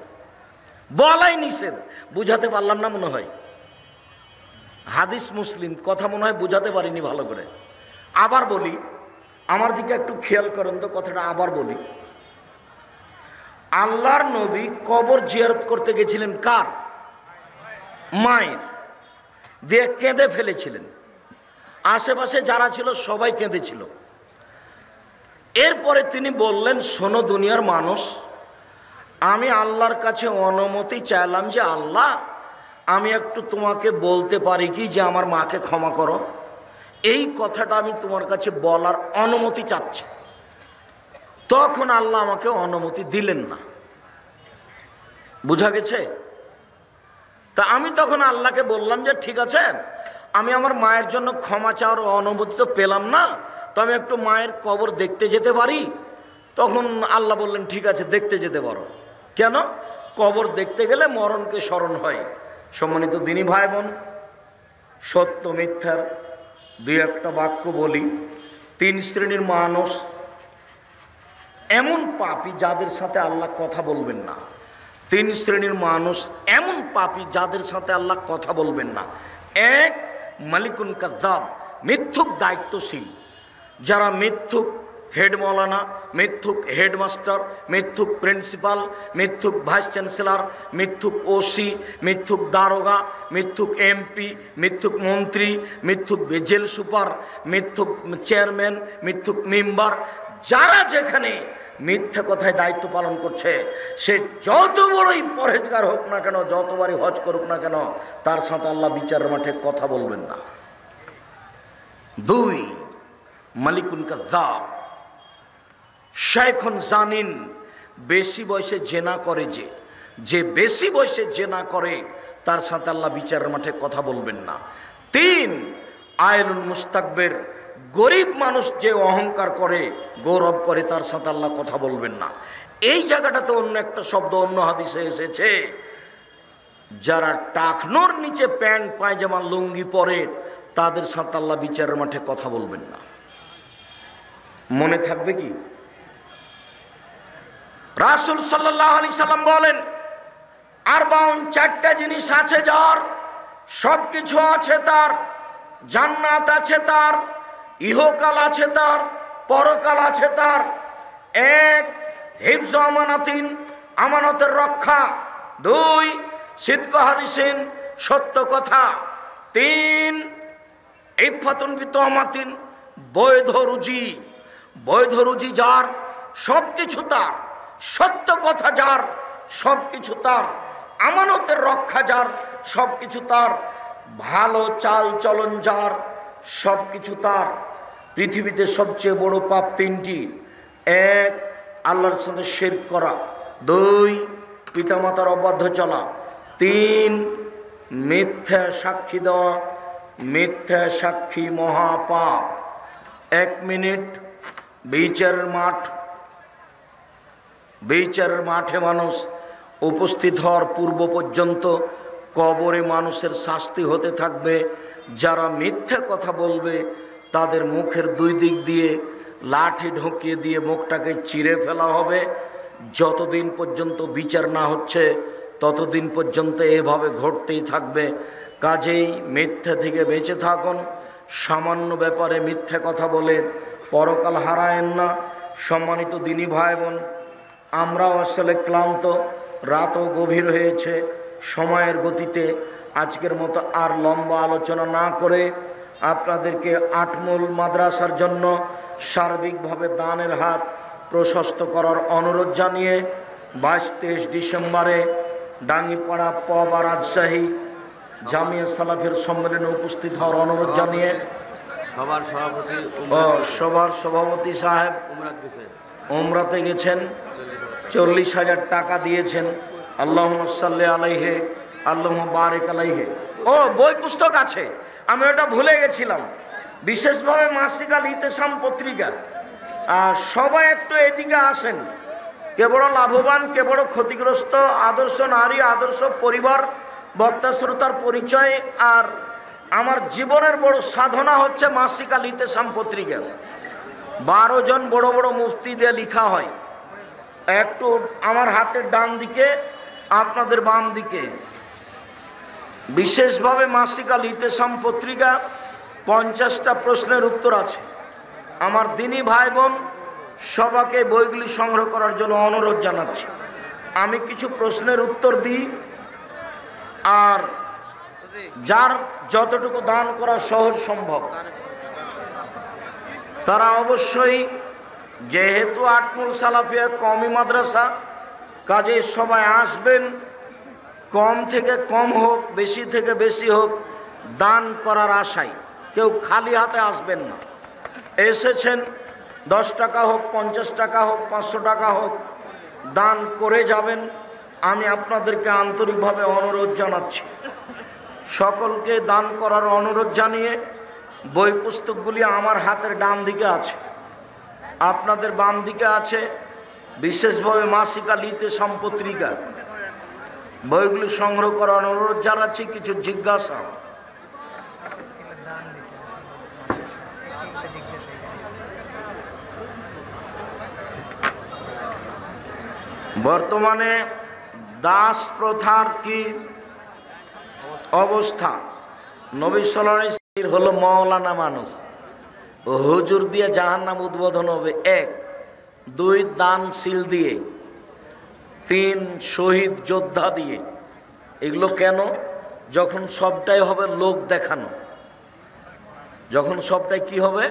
বলাই নিষেধ। বুঝাতে পারলাম না মনে হয়? হাদিস মুসলিম, কথা মনে হয় বুঝাতে পারিনি ভালো করে। আবার বলি, আমার দিকে একটু খেয়াল করেন তো, কথাটা আবার বলি। আল্লাহর নবী কবর জিয়ারত করতে গেছিলেন কার? মায়ের। দিয়ে কেঁদে ফেলেছিলেন। আশেপাশে যারা ছিল সবাই কেঁদেছিল। এরপরে তিনি বললেন, শোনো দুনিয়ার মানুষ, আমি আল্লাহর কাছে অনুমতি চাইলাম যে আল্লাহ, আমি একটু তোমাকে বলতে পারি কি যে আমার মাকে ক্ষমা করো? এই কথাটা আমি তোমার কাছে বলার অনুমতি চাচ্ছি। তখন আল্লাহ আমাকে অনুমতি দিলেন না। বুঝা গেছে? তা আমি তখন আল্লাহকে বললাম যে ঠিক আছে, আমি আমার মায়ের জন্য ক্ষমা চাওয়ার অনুমতি তো পেলাম না, তো আমি একটু মায়ের কবর দেখতে যেতে পারি? তখন আল্লাহ বললেন ঠিক আছে, দেখতে যেতে পারো। কেন? কবর দেখতে গেলে মরণকে স্মরণ হয়। সম্মানিত দিনী ভাই বোন, সত্য মিথ্যার দুই একটা বাক্য বলি। 3 শ্রেণীর মানুষ এমন পাপী যাদের সাথে আল্লাহ কথা বলবেন না। 3 শ্রেণীর মানুষ এমন পাপী যাদের সাথে আল্লাহ কথা বলবেন না। 1, মালিকুন কাযযাব, মিথ্যুক দায়িত্বশীল। যারা মিথ্যুক হেড মৌলানা, মিথ্যুক হেডমাস্টার, মিথ্যুক প্রিন্সিপাল, মিথ্যুক ভাইস চ্যান্সেলর, মিথ্যুক ওসি, মিথ্যুক দারোগা, মিথ্যুক এমপি, মিথ্যুক মন্ত্রী, মিথ্যুক জেল সুপার, মিথ্যুক চেয়ারম্যান, মিথ্যুক মেম্বার, যারা যেখানে মিথ্যা কথায় দায়িত্ব পালন করছে, সে যত বড়ই পরহেজগার হোক না কেন, যতবারই হজ করুক না কেন, তার সাথে আল্লাহ বিচারের মাঠে কথা বলবেন না। 2, মালিকুন কাযযাব, শাইখুন জানিন, বেশি বয়সে জেনা করে, যে বেশি বয়সে জেনা করে তার সাথে আল্লাহ বিচারের মাঠে কথা বলবেন না। 3, আয়লুন মুস্তাকবির, গরিব মানুষ যে অহংকার করে, গৌরব করে, তার সাথে আল্লাহ কথা বলবেন না। এই জায়গাটাতে অন্য একটা শব্দ অন্য হাদিসে এসেছে, যারা টাকনোর নিচে প্যান্ট পায়জামা লুঙ্গি পরে, তাদের সাথে আল্লাহ বিচারের মাঠে কথা বলবেন না। মনে থাকবে কি? রাসূল সাল্লাল্লাহু আলাইহি সাল্লাম বলেন, আরবাউন, 4টা জিনিস আছে যার, সব কিছু আছে তার, জান্নাত আছে তার, ইহকাল আছে তার, পরকাল আছে তার। 1, হিফজ আমানাতিন, আমানতের রক্ষা। 2, সিদক হাদিসিন, সত্য কথা। 3, ইফাতুন বিতহমাতিন, বৈধ রুজি। বৈধ রুজি যার, সব কিছু তার। সত্য কথা যার, সব কিছু তার। আমানতের রক্ষা যার, সব কিছু তার। ভালো চাল চলন যার, সব কিছু তার। পৃথিবীতে সবচেয়ে বড় পাপ 3টি। 1, আল্লাহর সাথে শিরক করা। 2, পিতামাতার অবাধ্য চলা। 3, মিথ্যা সাক্ষী দেওয়া। মিথ্যা সাক্ষী মহাপাপ। 1 মিনিট। বিচারের মাঠে মানুষ উপস্থিত হওয়ার পূর্ব পর্যন্ত কবরে মানুষের শাস্তি হতে থাকবে। যারা মিথ্যা কথা বলবে তাদের মুখের 2 দিক দিয়ে লাঠি ঢুকিয়ে দিয়ে মুখটাকে চিরে ফেলা হবে। যতদিন পর্যন্ত বিচার না হচ্ছে ততদিন পর্যন্ত এভাবে ঘটতেই থাকবে। কাজেই মিথ্যা থেকে বেঁচে থাকুন। সামান্য ব্যাপারে মিথ্যা কথা বলে পরকাল হারায়েন না। সম্মানিত দিনী ভাই বোন, আমরাও আসলে ক্লান্ত, রাতও গভীর হয়েছে। সময়ের গতিতে আজকের মতো আর লম্বা আলোচনা না করে আপনাদেরকে আটমূল মাদ্রাসার জন্য সার্বিকভাবে দানের হাত প্রশস্ত করার অনুরোধ জানিয়ে 22-23 ডিসেম্বরে ডাঙ্গিপাড়া পবা রাজশাহী জামিয়া সালাফের সম্মেলনে উপস্থিত হওয়ার অনুরোধ জানিয়ে সবার সভাপতি সাহেব উমরাতে গেছেন, 40,000 টাকা দিয়েছেন। আল্লাহুম্মা সাল্লি আলাইহি, আল্লাহুম্মা বারিক আলাইহি। বই পুস্তক আছে, আমি ওটা ভুলে গেছিলাম। বিশেষভাবে মাসিক আল ইতেসাম পত্রিকা। সবাই একটু এদিকে আসেন। কে বড় লাভবান, কে বড় ক্ষতিগ্রস্ত, আদর্শ নারী, আদর্শ পরিবার, বক্তা শ্রোতার পরিচয়। আর আমার জীবনের বড় সাধনা হচ্ছে মাসিক আল ইতেসাম পত্রিকা। 12 জন বড় বড় মুফতি দিয়ে লেখা হয়। একটু আমার হাতের ডান দিকে, আপনাদের বাম দিকে বিশেষভাবে মাসিক আল ইতেসাম পত্রিকা 50টা প্রশ্নের উত্তর আছে। আমার দিনী ভাই বোন সবাইকে বইগুলি সংগ্রহ করার জন্য অনুরোধ জানাচ্ছি। আমি কিছু প্রশ্নের উত্তর দিই, আর যার যতটুকু দান করা সহজ সম্ভব তারা অবশ্যই, যেহেতু আটমুল সালাফিয়া কওমি মাদ্রাসা, কাজে সবাই আসবেন। কম থেকে কম হোক, বেশি থেকে বেশি হোক, দান করার আশায় কেউ খালি হাতে আসবেন না। এসেছেন 10 টাকা হোক, 50 টাকা হোক, 500 টাকা হোক, দান করে যাবেন। আমি আপনাদেরকে আন্তরিকভাবে অনুরোধ জানাচ্ছি। সকলকে দান করার অনুরোধ জানিয়ে বই পুস্তকগুলি আমার হাতের ডান দিকে আছে, আপনাদের বাম দিকে আছে। বিশেষভাবে মাসিক আল ইতেসাম পত্রিকা, বইগুলি সংগ্রহ করার অনুরোধ জানাচ্ছি। কিছু জিজ্ঞাসা। বর্তমানে দাস প্রথার কি অবস্থা? নবী সাল্লাল্লাহু আলাইহি ওয়াসাল্লাম হলো মাওলানা মানুষ, হুজুর দিয়ে জাহান্নাম উদ্বোধন হবে। 1, 2 দানশীল দিয়ে, 3 শহীদ যোদ্ধা দিয়ে। এগুলো কেন? যখন সবটাই হবে লোক দেখানো, যখন সবটাই কি হবে?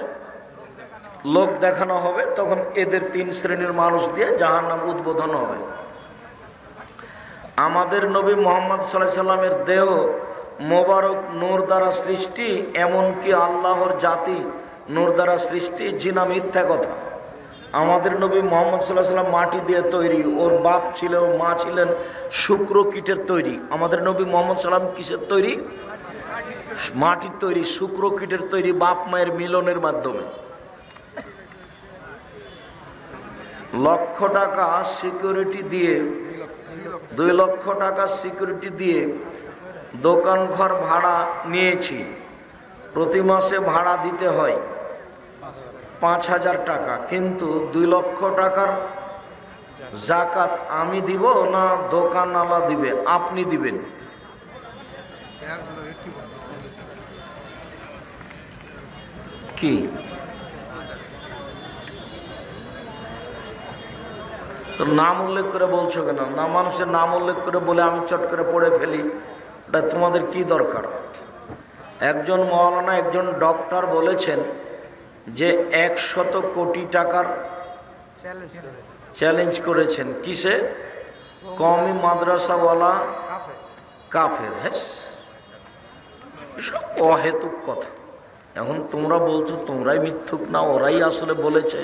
লোক দেখানো হবে, তখন এদের 3 শ্রেণীর মানুষ দিয়ে জাহান্নাম উদ্বোধন হবে। আমাদের নবী মুহাম্মদ সাল্লাল্লাহু আলাইহি সাল্লামের দেহ মোবারক নূর দ্বারা সৃষ্টি, এমনকি আল্লাহর জাতি নূর দ্বারা সৃষ্টি। জিনা মিথ্যা কথা। আমাদের নবী মুহাম্মদ সাল্লাল্লাহু আলাইহি সাল্লাম মাটি দিয়ে তৈরি, ওর বাপ ছিল, মা ছিলেন শুক্র কীটের তৈরি। আমাদের নবী মুহাম্মদ সাল্লাল্লাহু আলাইহি সাল্লাম কিসের তৈরি? মাটির তৈরি, শুক্র কীটের তৈরি, বাপ মায়ের মিলনের মাধ্যমে। লক্ষ টাকা সিকিউরিটি দিয়ে, 2 লক্ষ টাকা সিকিউরিটি দিয়ে দোকান ঘর ভাড়া নিয়েছি। প্রতি মাসে ভাড়া দিতে হয় 5,000 টাকা, কিন্তু 2 লক্ষ টাকার জাকাত আমি দিব না দোকানওয়ালা দিবে? আপনি দিবেন। কি তোর নাম উল্লেখ করে বলছো কেন? না, মানুষের নাম উল্লেখ করে বলে আমি চট করে পড়ে ফেলি, এটা তোমাদের কি দরকার? একজন মাওলানা, একজন ডক্টর বলেছেন যে 100 কোটি টাকার চ্যালেঞ্জ করেছেন। কিসে? কওমি মাদ্রাসাওয়ালা কাফের। হ্যাঁ, সব অহেতুক কথা। এখন তোমরা বলছো তোমরাই মিথ্যুক, না ওরাই আসলে বলেছে।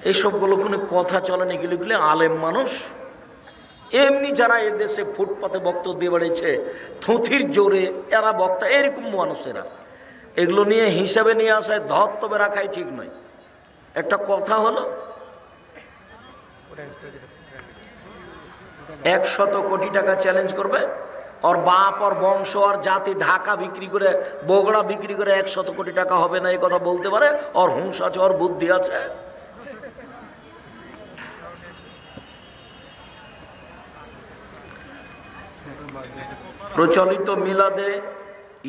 এইসবগুলো কোনো কথা চলে না। এগুলি আলেম মানুষ, এমনি যারা এদেশে ফুটপাতে বক্তব্য দিয়ে বেড়েছে থুথির জোরে, এরা বক্তা, এরকম মানুষেরা এগুলো নিয়ে হিসাবে নিয়ে আসায় ধর্তবে রাখাই ঠিক নয়। একটা কথা হলো 100 কোটি টাকা চ্যালেঞ্জ করবে, ওর বাপ ওর বংশ আর জাতি ঢাকা বিক্রি করে, বগড়া বিক্রি করে 100 কোটি টাকা হবে না, এই কথা বলতে পারে? ওর হুঁশ আছে, ওর বুদ্ধি আছে? প্রচলিত মিলাদে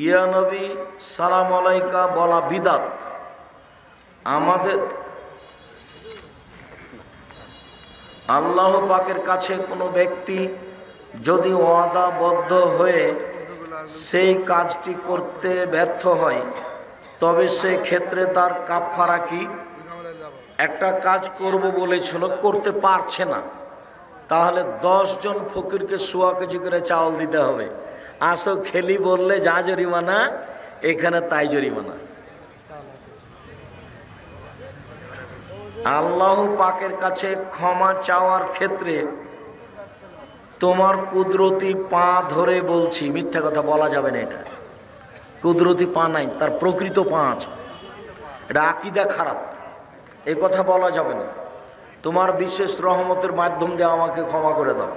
ইয়া নবী সালাম আলাইকা বলা বিদাত। আমাদের আল্লাহ পাকের কাছে কোনো ব্যক্তি যদি ওয়াদাবদ্ধ হয়ে সেই কাজটি করতে ব্যর্থ হয়, তবে সে ক্ষেত্রে তার কাফারা কি? একটা কাজ করব বলেছিল, করতে পারছে না, তাহলে 10 জন ফকিরকে 100 কেজি করে চাউল দিতে হবে। আসো খেলি বললে যা জরিমানা, এখানে তাই জরিমানা। আল্লাহ পাকের কাছে ক্ষমা চাওয়ার ক্ষেত্রে তোমার কুদরতি পা ধরে বলছি, মিথ্যা কথা বলা যাবে না। এটা কুদরতি পা নাই, তার প্রকৃত পা আছে। এটা আকীদা খারাপ, এ কথা বলা যাবে না। তোমার বিশেষ রহমতের মাধ্যম দিয়ে আমাকে ক্ষমা করে দাও।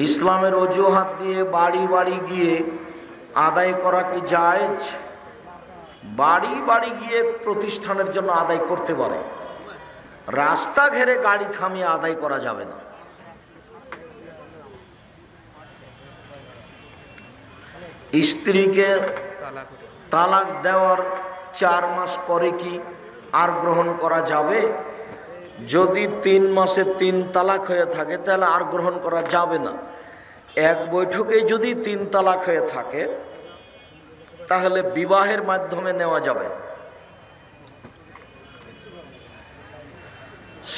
ইসলামের অজুহাত দিয়ে বাড়ি বাড়ি গিয়ে আদায় করা কি জায়েজ? বাড়ি বাড়ি গিয়ে প্রতিষ্ঠানের জন্য আদায় করতে পারে, রাস্তা ঘেরে গাড়ি থামিয়ে আদায় করা যাবে না। স্ত্রীকে তালাক দেওয়ার 4 মাস পরে কি আর গ্রহণ করা যাবে? যদি 3 মাসে 3 তালাক হয়ে থাকে তাহলে আর গ্রহণ করা যাবে না। এক বৈঠকে যদি 3 তালাক হয়ে থাকে তাহলে বিবাহের মাধ্যমে নেওয়া যাবে।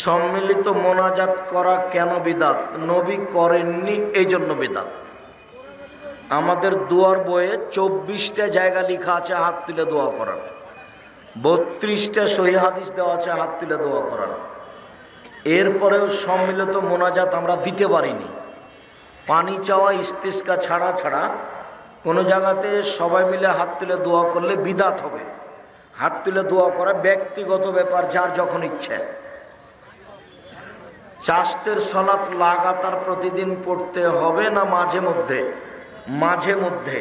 সম্মিলিত মোনাজাত করা কেন বিদআত? নবী করেননি, এই জন্য বিদআত। আমাদের দোয়ার বইয়ে 24টা জায়গা লেখা আছে হাত তুলে দোয়া করার, 32টা সহিহ হাদিস দেওয়া আছে হাত তুলে দোয়া করার। এরপরেও সম্মিলিত মোনাজাত আমরা দিতে পারিনি। পানি চাওয়া ইস্তিসকা ছাড়া কোনো জায়গাতে সবাই মিলে হাত তুলে দোয়া করলে বিদআত হবে। হাত তুলে দোয়া করা ব্যক্তিগত ব্যাপার, যার যখন ইচ্ছে। চাষতের সালাত লাগাতার প্রতিদিন পড়তে হবে না মাঝে মধ্যে? মাঝে মধ্যে।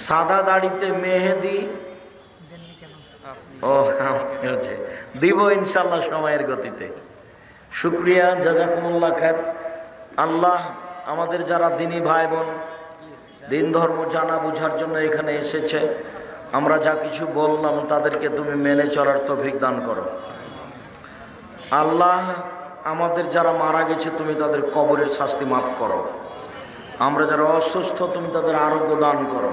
সাদা দাড়িতে মেহেদি দিব ইনশাল্লাহ সময়ের গতিতে। শুক্রিয়া, জাযাকুমুল্লাহ খায়ের। আল্লাহ আমাদের যারা দিনী ভাই বোন দিন ধর্ম জানা বুঝার জন্য এখানে এসেছে, আমরা যা কিছু বললাম তাদেরকে তুমি মেনে চলার তৌফিক দান করো। আল্লাহ আমাদের যারা মারা গেছে তুমি তাদের কবরের শাস্তি মাফ করো। আমরা যারা অসুস্থ তুমি তাদের আরোগ্য দান করো।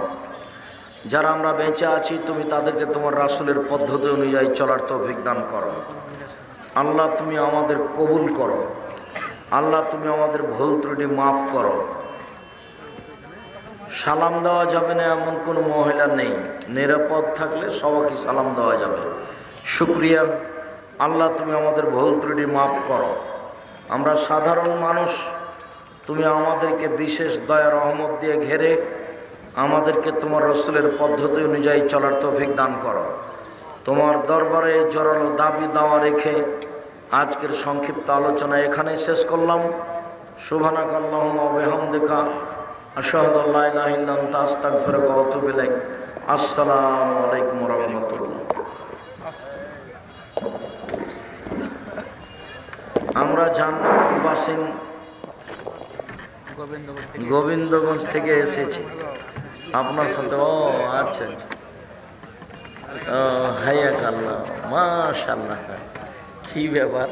যারা আমরা বেঁচে আছি তুমি তাদেরকে তোমার রাসূলের পদ্ধতি অনুযায়ী চলার তৌফিক দান করো। আল্লাহ তুমি আমাদের কবুল করো। আল্লাহ তুমি আমাদের ভুল ত্রুটি মাফ করো। সালাম দেওয়া যাবে না এমন কোনো মহিলা নেই, নিরাপদ থাকলে সবাইকে সালাম দেওয়া যাবে। শুক্রিয়া, আল্লাহ তুমি আমাদের ভুল ত্রুটি মাফ করো। আমরা সাধারণ মানুষ, তুমি আমাদেরকে বিশেষ দয়া রহমত দিয়ে ঘেরে আমাদেরকে তোমার রাসূলের পদ্ধতি অনুযায়ী চলার তৌফিক দান করো। তোমার দরবারে জোরালো দাবি দাওয়া রেখে আজকের সংক্ষিপ্ত আলোচনা এখানে শেষ করলাম। সুবহানাকা আল্লাহুম্মা ওয়া বিহামদিকা আশহাদু আল্লা ইলাহা ইল্লা আনতা আস্তাগফিরুকা ওয়া আতুবু ইলাইক। আসসালামু আলাইকুম ওয়া রাহমাতুল্লাহ। আমরা জান্নাতুল বাসিন গোবিন্দগঞ্জ থেকে এসেছি আপনার সাথে। ও আচ্ছা আচ্ছা, হাইয়াক আল্লাহ, মাশাআল্লাহ, কি ব্যাপার।